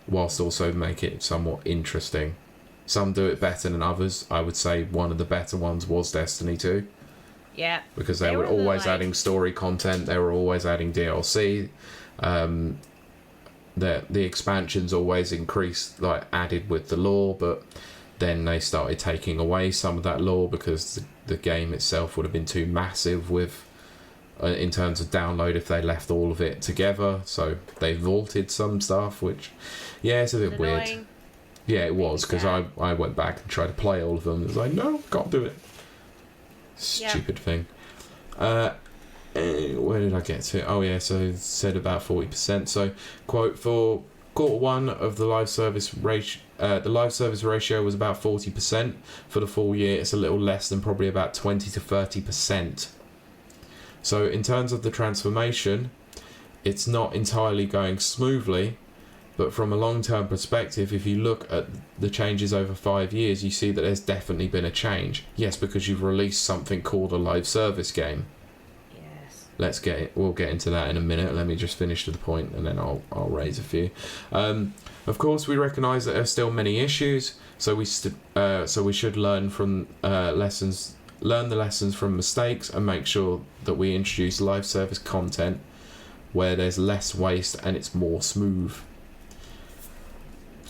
whilst also make it somewhat interesting. Some do it better than others. I would say one of the better ones was Destiny 2. Yeah. Because they were always adding story content, they were always adding DLC. The expansions always increased, added with the lore, but then they started taking away some of that lore because the game itself would have been too massive with in terms of download if they left all of it together. So they vaulted some stuff, which it's a bit weird. Yeah, it was, because I went back and tried to play all of them. It was no, can't do it. Stupid thing. Where did I get to? Oh yeah, so it said about 40%. So, quote, for Q1 of the live service ratio was about 40%. For the full year, it's a little less than probably about 20 to 30%. So in terms of the transformation, it's not entirely going smoothly, but from a long-term perspective, if you look at the changes over 5 years, you see that there's definitely been a change. Yes, because you've released something called a live service game. Yes. We'll get into that in a minute. Let me just finish to the point, and then I'll raise a few. Of course, we recognise that there are still many issues, so we should learn from learn the lessons from mistakes, and make sure that we introduce live service content where there's less waste and it's more smooth.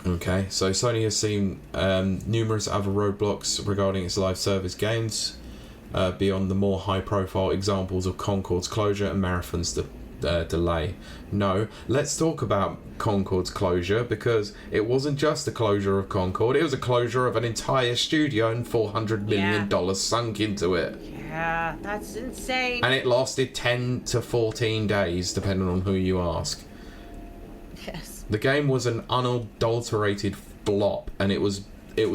Okay, so Sony has seen numerous other roadblocks regarding its live service games, beyond the more high-profile examples of Concord's closure and Marathon's delay. No, let's talk about Concord's closure, because it wasn't just a closure of Concord, it was a closure of an entire studio and $400 million sunk into it. Yeah, that's insane. And it lasted 10 to 14 days, depending on who you ask. Yes. The game was an unadulterated flop, and it was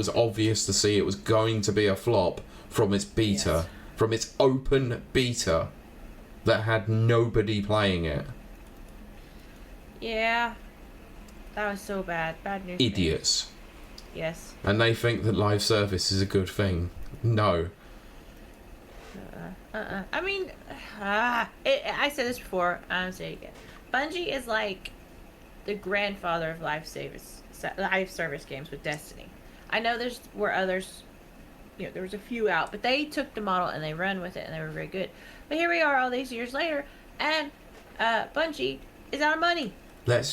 obvious to see it was going to be a flop from its beta, from its open beta that had nobody playing it. Yeah. That was so bad. Bad news. Idiots. Yes. And they think that live service is a good thing. No. I mean, I said this before, I'll say it again. Bungie is like the grandfather of live service games with Destiny. I know were others, there was a few out, but they took the model and they ran with it, and they were very good. But here we are all these years later, and Bungie is out of money. Let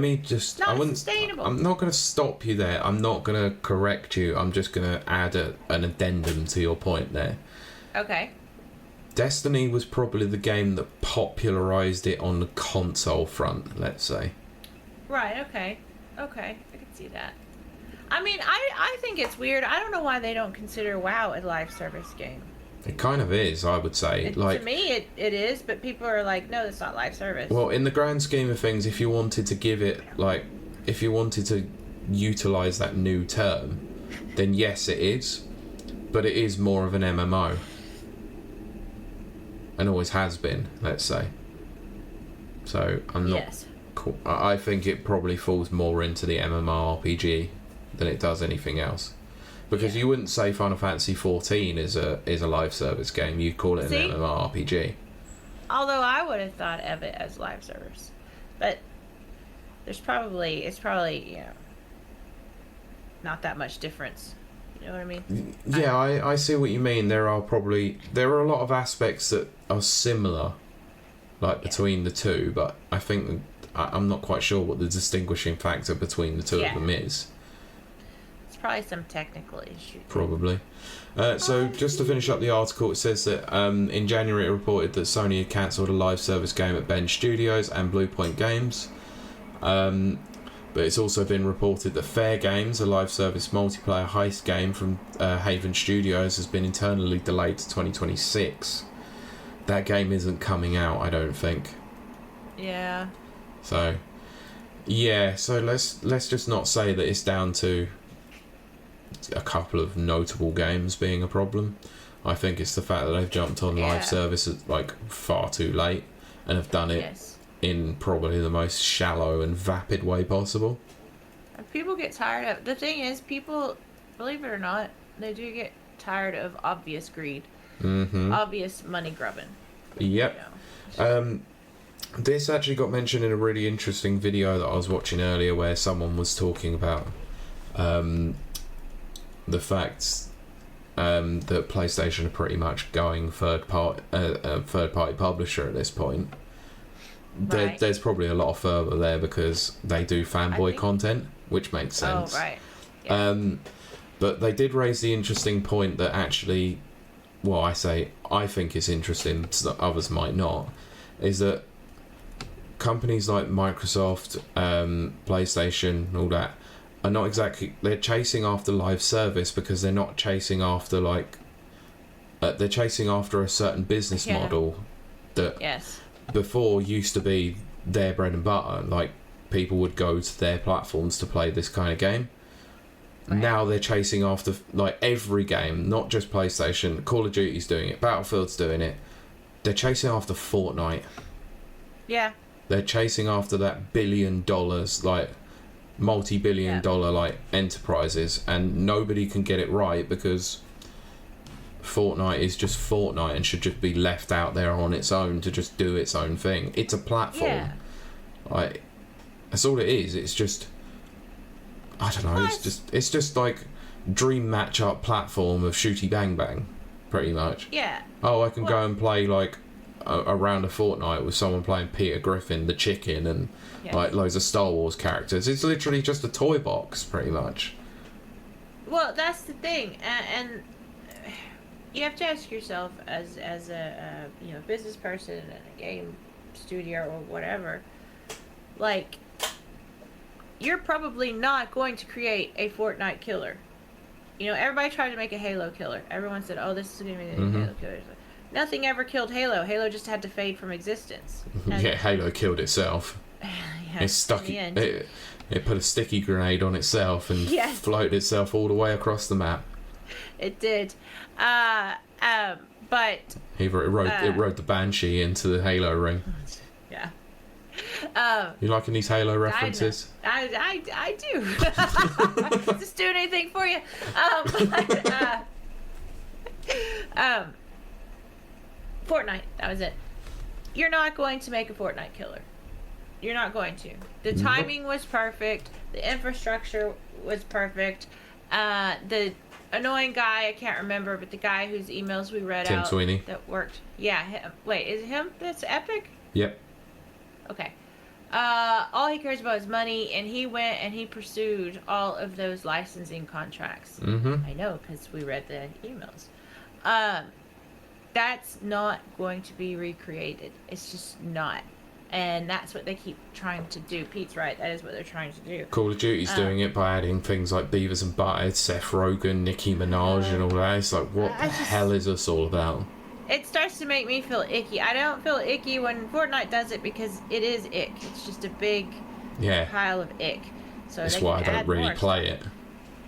me just... Not sustainable. I'm not going to stop you there. I'm not going to correct you. I'm just going to add an addendum to your point there. Okay. Destiny was probably the game that popularised it on the console front, let's say. Right, okay. I can see that. I mean, I think it's weird. I don't know why they don't consider WoW a live service game. It kind of is, I would say. To me, it is, but people are like, no, it's not live service. Well, in the grand scheme of things, if you wanted to give it, if you wanted to utilise that new term, then yes, it is. But it is more of an MMO. And always has been, let's say. So, I'm not... Yes. Cool. I think it probably falls more into the MMORPG than it does anything else. Because you wouldn't say Final Fantasy XIV is a live service game. You'd call it an MMORPG. Although I would have thought of it as live service. But it's probably, not that much difference. You know what I mean? Yeah, I see what you mean. There are a lot of aspects that are similar, between the two, but I think I'm not quite sure what the distinguishing factor between the two of them is. It's probably some technical issue. Probably. So just to finish up the article, it says that in January it reported that Sony had cancelled a live service game at Bend Studios and Bluepoint Games. But it's also been reported that Fair Games, a live service multiplayer heist game from Haven Studios, has been internally delayed to 2026. That game isn't coming out, I don't think. Yeah. So let's just not say that it's down to a couple of notable games being a problem. I think it's the fact that they've jumped on live service far too late and have done it in probably the most shallow and vapid way possible. People get tired of... The thing is, people, believe it or not, they do get tired of obvious greed. Mm-hmm. Obvious money grubbing. Yep. This actually got mentioned in a really interesting video that I was watching earlier, where someone was talking about the fact that PlayStation are pretty much going third party publisher at this point. Right. There's probably a lot of further there because they do fanboy content, which makes sense. Oh, right. Yeah. But they did raise the interesting point that actually, I think it's interesting, so that others might not, is that companies like Microsoft, PlayStation, all that, are not exactly... They're chasing after live service because they're not chasing after, they're chasing after a certain business model that Yes. before used to be their bread and butter. Like, people would go to their platforms to play this kind of game. Right. Now they're chasing after, like, every game, not just PlayStation. Call of Duty's doing it, Battlefield's doing it. They're chasing after Fortnite. Yeah. They're chasing after that $1 billion, like, multi-billion dollar, like, enterprises, and nobody can get it right because Fortnite is just Fortnite and should just be left out there on its own to just do its own thing. It's a platform. Yeah. Like, that's all it is. It's just, I don't know. It's just like dream matchup platform of shooty bang bang, pretty much. Yeah. Oh, I can go and play like a round of Fortnite with someone playing Peter Griffin, the chicken, and like loads of Star Wars characters. It's literally just a toy box, pretty much. Well, that's the thing, and you have to ask yourself as a business person in a game studio or whatever, like, you're probably not going to create a Fortnite killer. You know, everybody tried to make a Halo killer. Everyone said, "Oh, this is going to be the Halo killer." Nothing ever killed Halo. Halo just had to fade from existence. And yeah, Halo killed itself. It stuck. It put a sticky grenade on itself and floated itself all the way across the map. It did. But it rode the Banshee into the Halo ring. Yeah. You liking these Halo references? I do. Just doing anything for you. Fortnite. That was it. You're not going to make a Fortnite killer. You're not going to. The timing was perfect. The infrastructure was perfect. The annoying guy, I can't remember, but the guy whose emails we read Tim out Sweeney. That worked. Yeah. Wait, is it him? That's Epic? Yep. Okay. All he cares about is money, and he went and he pursued all of those licensing contracts. I know, because we read the emails. That's not going to be recreated. It's just not. And that's what they keep trying to do. Pete's right. That is what they're trying to do. Call of Duty's doing it by adding things like Beavis and Butthead, Seth Rogen, Nicki Minaj, and all that. It's like, what the hell is this all about? It starts to make me feel icky. I don't feel icky when Fortnite does it because it is ick. It's just a big pile of ick. So that's why I don't really play it.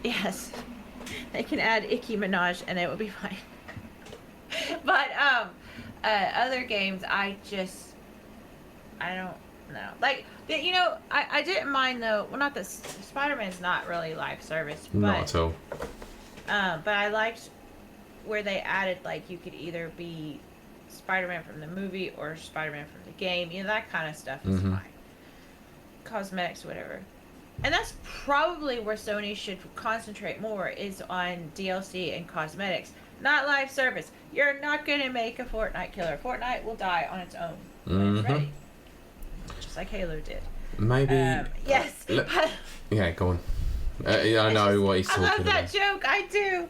Yes. They can add Icky Minaj and it will be fine. But other games, I don't know. Like, I didn't mind though. Well, not that Spider-Man's not really live service, but not at all. But I liked where they added, like, you could either be Spider-Man from the movie or Spider-Man from the game. You know, that kind of stuff is fine. Cosmetics, whatever. And that's probably where Sony should concentrate more, is on DLC and cosmetics. Not live service. You're not going to make a Fortnite killer. Fortnite will die on its own when it's ready. Just like Halo did. Maybe... yes. Yeah, go on. I know what he's talking about. I love that joke. I do.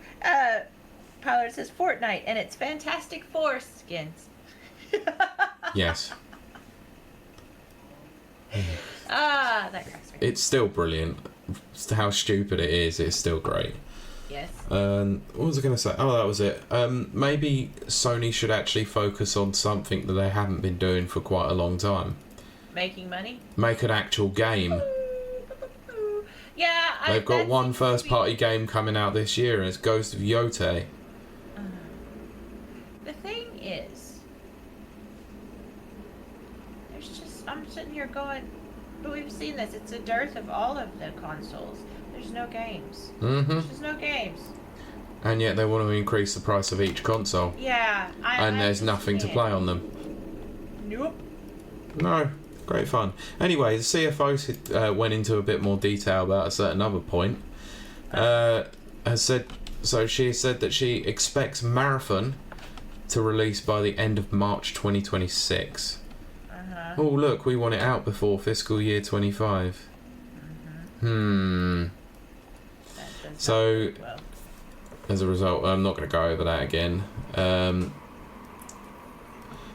Pollard says Fortnite and its Fantastic Four skins. Yes. That cracks me. It's still brilliant. How stupid it is, it's still great. Yes. What was I going to say? Oh, that was it. Maybe Sony should actually focus on something that they haven't been doing for quite a long time. Making money? Make an actual game. Yeah, they've got one first-party game coming out this year, and it's Ghost of Yotei. The thing is, I'm sitting here going, but we've seen this. It's a dearth of all of the consoles. There's no games. There's just no games. And yet they want to increase the price of each console. Yeah. And there's nothing to play on them. Nope. No. Great fun. Anyway, the CFO went into a bit more detail about a certain other point. She said that she expects Marathon to release by the end of March 2026. Oh, look, we want it out before fiscal year 25. So, as a result, I'm not going to go over that again.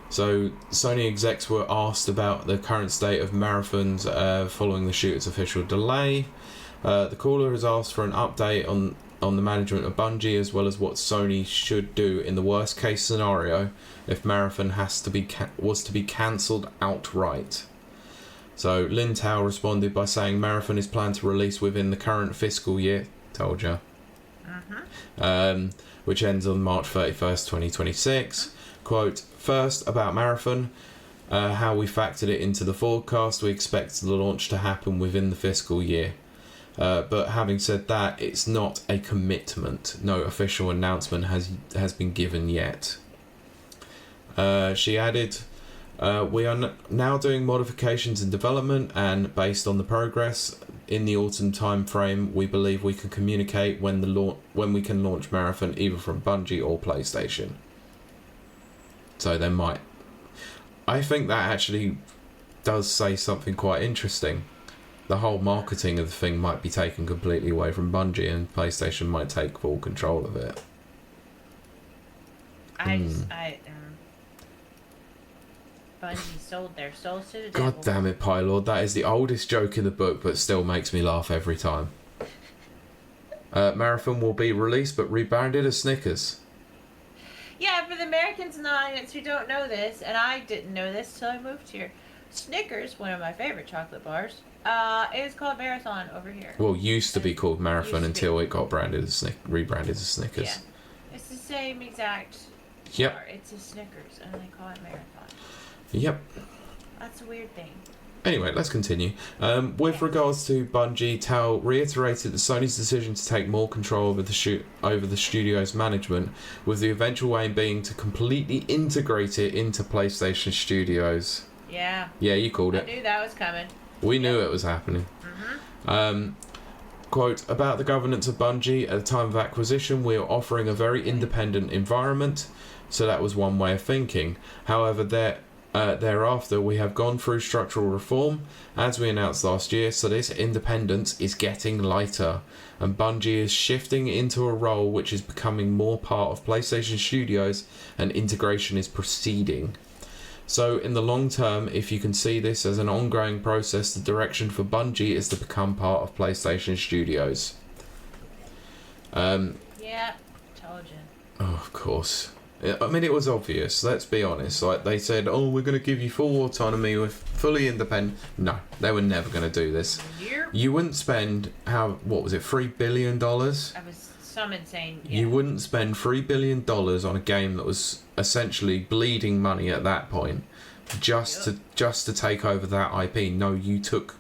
So, Sony execs were asked about the current state of marathons following the shooter's official delay. The caller has asked for an update on on the management of Bungie, as well as what Sony should do in the worst case scenario if Marathon was to be cancelled outright. So Lin Tao responded by saying Marathon is planned to release within the current fiscal year. Told ya. Which ends on March 31st, 2026. Quote, first, about Marathon, how we factored it into the forecast, we expect the launch to happen within the fiscal year. But having said that, it's not a commitment. No official announcement has been given yet. She added, we are now doing modifications in development, and based on the progress in the autumn time frame, we believe we can communicate when we can launch Marathon either from Bungie or PlayStation. So they might. I think that actually does say something quite interesting. The whole marketing of the thing might be taken completely away from Bungie, and PlayStation might take full control of it. Bungie sold their souls to the devil. God damn it, Pylord. That is the oldest joke in the book, but still makes me laugh every time. Marathon will be released, but rebranded as Snickers. Yeah, for the Americans and the audience who don't know this, and I didn't know this till I moved here, Snickers, one of my favorite chocolate bars, is called Marathon over here. Well, used to be called Marathon until it got rebranded as Snickers. Yeah, it's the same exact Yep. bar. It's a Snickers, and they call it Marathon. Yep. That's a weird thing. Anyway, let's continue. With regards to Bungie, Tao reiterated that Sony's decision to take more control over the studio's management, with the eventual aim being to completely integrate it into PlayStation Studios. Yeah. Yeah, you called it. I knew that was coming. We knew it was happening. Quote, about the governance of Bungie, at the time of acquisition, we are offering a very independent environment, so that was one way of thinking. However, thereafter, we have gone through structural reform, as we announced last year, so this independence is getting lighter, and Bungie is shifting into a role which is becoming more part of PlayStation Studios, and integration is proceeding. So, in the long term, if you can see this as an ongoing process, the direction for Bungie is to become part of PlayStation Studios. Yeah, told you. Oh, of course. I mean, it was obvious, let's be honest. Like, they said, oh, we're going to give you full autonomy with fully independent. No, they were never going to do this. Yep. You wouldn't spend, what was it, $3 billion? That was some insane. Yeah. You wouldn't spend $3 billion on a game that was essentially bleeding money at that point, just to take over that IP. No, you took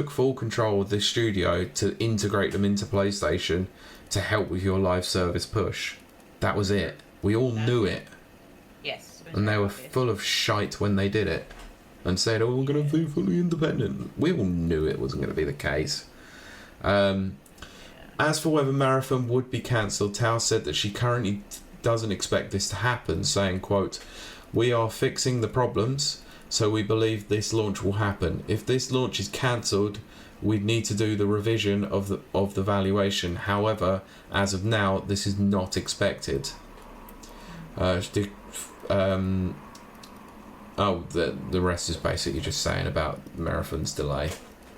full control of this studio to integrate them into PlayStation to help with your live service push. That was it. We all knew it. Yes. And they were full of shite when they did it. And said, oh, we're going to be fully independent. We all knew it wasn't going to be the case. As for whether Marathon would be cancelled, Tao said that she currently doesn't expect this to happen, saying, quote, we are fixing the problems, so we believe this launch will happen. If this launch is cancelled, we'd need to do the revision of the valuation. However, as of now, this is not expected. The rest is basically just saying about Marathon's delay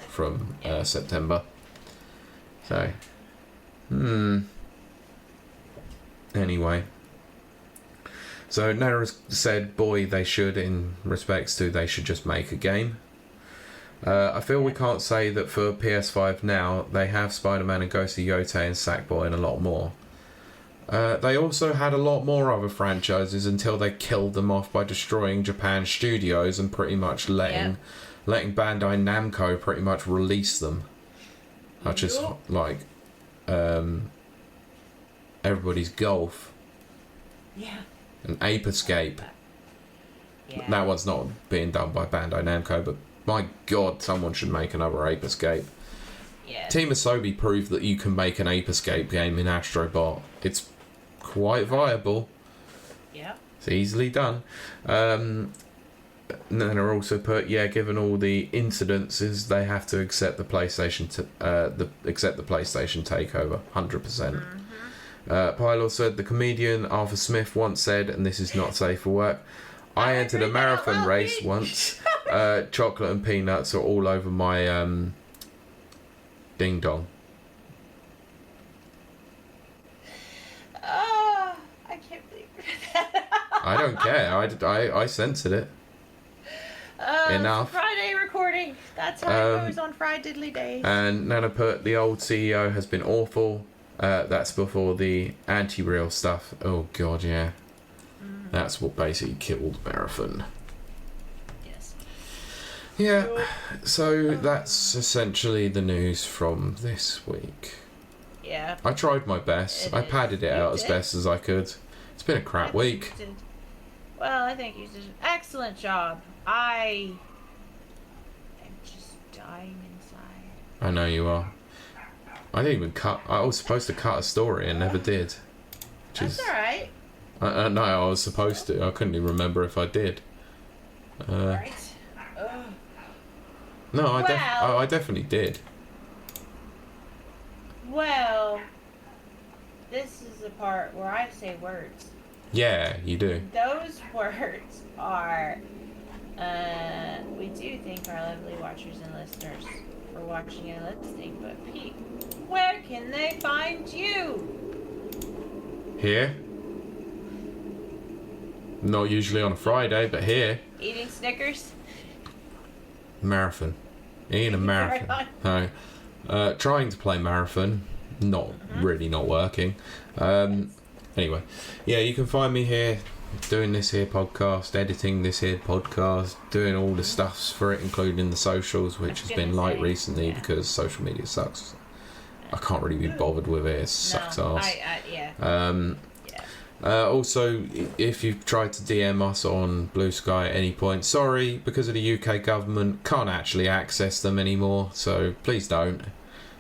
from September. So, anyway. So Nara said, boy, they should, in respects to they should just make a game. I feel we can't say that for PS5 now, they have Spider-Man and Ghost of Yotei and Sackboy and a lot more. They also had a lot more other franchises until they killed them off by destroying Japan Studios and pretty much letting Bandai Namco pretty much release them. Such as like Everybody's Golf. Yeah. And Ape Escape. Yeah. That one's not being done by Bandai Namco, but my god, someone should make another Ape Escape. Yeah. Team Asobi proved that you can make an Ape Escape game in Astro Bot. It's quite viable. Yeah. It's easily done. And then I also put, given all the incidences, they have to accept the PlayStation takeover, 100%. Pylor said the comedian Arthur Smith once said, and this is not safe for work, I entered a marathon race once. Chocolate and peanuts are all over my ding dong. I don't care. I censored it. Enough. Friday recording. That's how it goes on Friday diddly days. And Nana put, the old CEO has been awful. That's before the anti-real stuff. Oh, God, yeah. That's what basically killed Marathon. Yes. Yeah, so that's essentially the news from this week. Yeah. I tried my best. I padded it out as best as I could. It's been a crap week. Well, I think you did an excellent job. I am just dying inside. I know you are. I didn't even cut. I was supposed to cut a story and never did. That's alright. No, I was supposed to. I couldn't even remember if I did. Right. No, I definitely did. Well, this is the part where I say words. Yeah, you do. Those words are, we do thank our lovely watchers and listeners for watching and listening, but Pete, where can they find you? Here. Not usually on a Friday, but here. Eating Snickers? Marathon. Eating a marathon. No. Trying to play marathon. Not working. Anyway. Yeah, you can find me here doing this here podcast, editing this here podcast, doing all the stuffs for it, including the socials, which has been light recently because social media sucks. I can't really be bothered with it. It sucks ass. Also, if you've tried to DM us on Blue Sky at any point, sorry, because of the UK government, can't actually access them anymore, so please don't.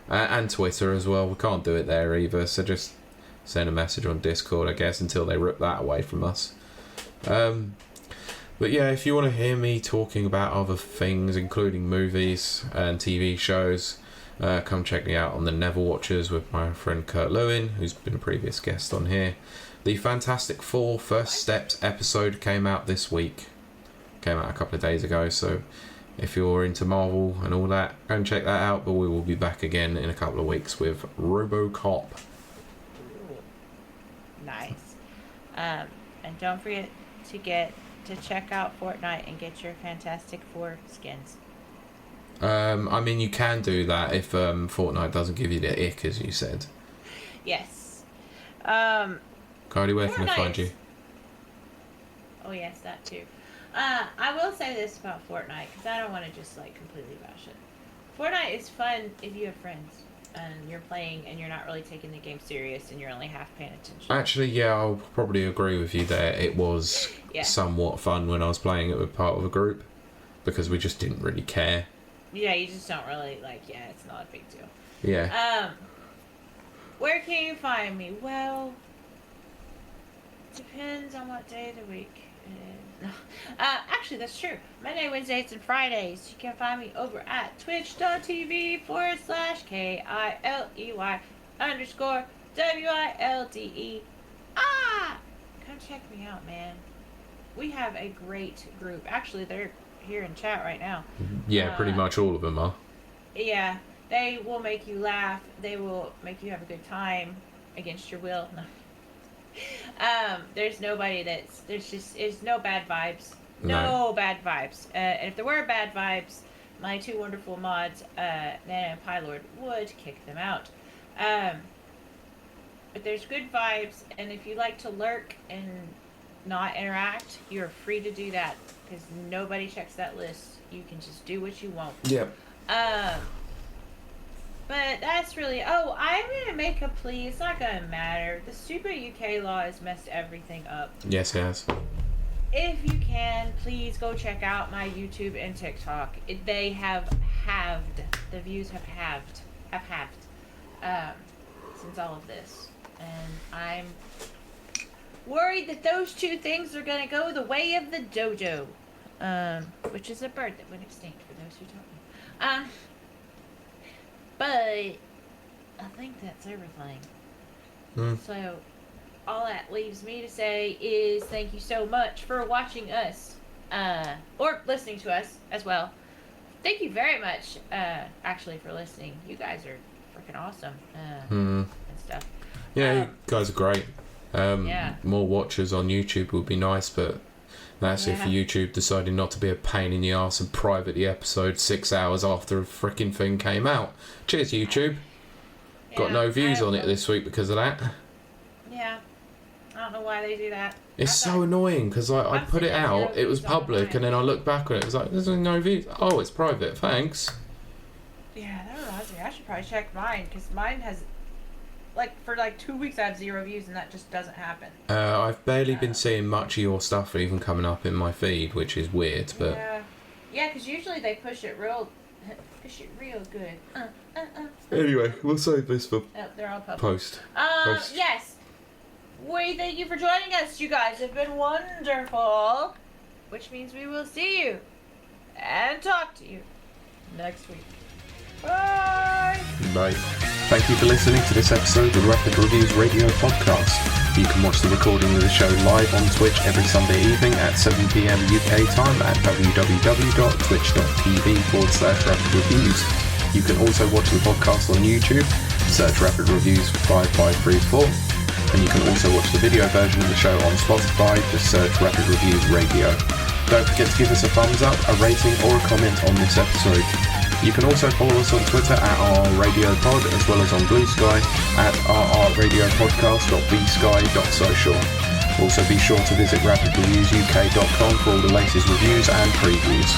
And Twitter as well, we can't do it there either, so just send a message on Discord, I guess, until they rip that away from us. But yeah, if you want to hear me talking about other things, including movies and TV shows, come check me out on the Never Watchers with my friend Kurt Lewin, who's been a previous guest on here. The Fantastic Four First Steps episode came out this week. Came out a couple of days ago, so if you're into Marvel and all that, go and check that out. But we will be back again in a couple of weeks with RoboCop. Nice. And don't forget to check out Fortnite and get your Fantastic Four skins. I mean, you can do that if Fortnite doesn't give you the ick, as you said. Yes. Cardi, where can I find you? Oh yes, that too. I will say this about Fortnite, because I don't want to just like completely bash it. Fortnite is fun if you have friends and you're playing and you're not really taking the game serious and you're only half paying attention. Actually, yeah, I'll probably agree with you there. It was somewhat fun when I was playing it with part of a group, because we just didn't really care. Yeah, you just don't really it's not a big deal. Yeah. Where can you find me? Well, depends on what day of the week it is. Actually, that's true. Monday, Wednesdays, and Fridays. You can find me over at twitch.tv/KILEY_WILDE. Come check me out, man. We have a great group. Actually, they're here in chat right now. Yeah, pretty much all of them are. Yeah. They will make you laugh. They will make you have a good time against your will. No. There's nobody there's no bad vibes. No bad vibes. And if there were bad vibes, my two wonderful mods, Nana and Pylord, would kick them out. But there's good vibes, and if you like to lurk and not interact, you're free to do that, because nobody checks that list. You can just do what you want. Yep. But that's really... Oh, I'm going to make a plea. It's not going to matter. The stupid UK law has messed everything up. Yes, it has. If you can, please go check out my YouTube and TikTok. They have halved. The views have halved. Since all of this. And I'm worried that those two things are going to go the way of the dodo. Which is a bird that went extinct, for those who don't know. But I think that's everything. So all that leaves me to say is thank you so much for watching us, or listening to us as well. Thank you very much, actually, for listening. You guys are freaking awesome, and stuff. Yeah, you guys are great. More watchers on YouTube would be nice, but that's if YouTube decided not to be a pain in the arse and private the episode 6 hours after a freaking thing came out. Cheers, YouTube. Got no views on it this week because of that. Yeah. I don't know why they do that. It's so annoying because I put it out, it was public, and then I look back on it, it was like, there's no views. Oh, it's private, thanks. Yeah, that reminds me, I should probably check mine, because mine has, for 2 weeks I have 0 views, and that just doesn't happen. I've barely been seeing much of your stuff even coming up in my feed, which is weird, but... Yeah, because usually they push it real good. Anyway, we'll save this for they're all public. Post. Yes. We thank you for joining us. You guys have been wonderful. Which means we will see you and talk to you next week. Bye. Bye. Thank you for listening to this episode of Rapid Reviews Radio Podcast. You can watch the recording of the show live on Twitch every Sunday evening at 7 PM UK time at www.twitch.tv/Rapid Reviews. You can also watch the podcast on YouTube. Search Rapid Reviews 5534. And you can also watch the video version of the show on Spotify. Just search Rapid Reviews Radio. Don't forget to give us a thumbs up, a rating, or a comment on this episode. You can also follow us on Twitter at rrradiopod, as well as on Blue Sky at rrradiopodcast.bsky.social. Also be sure to visit rapidreviewsuk.com for all the latest reviews and previews.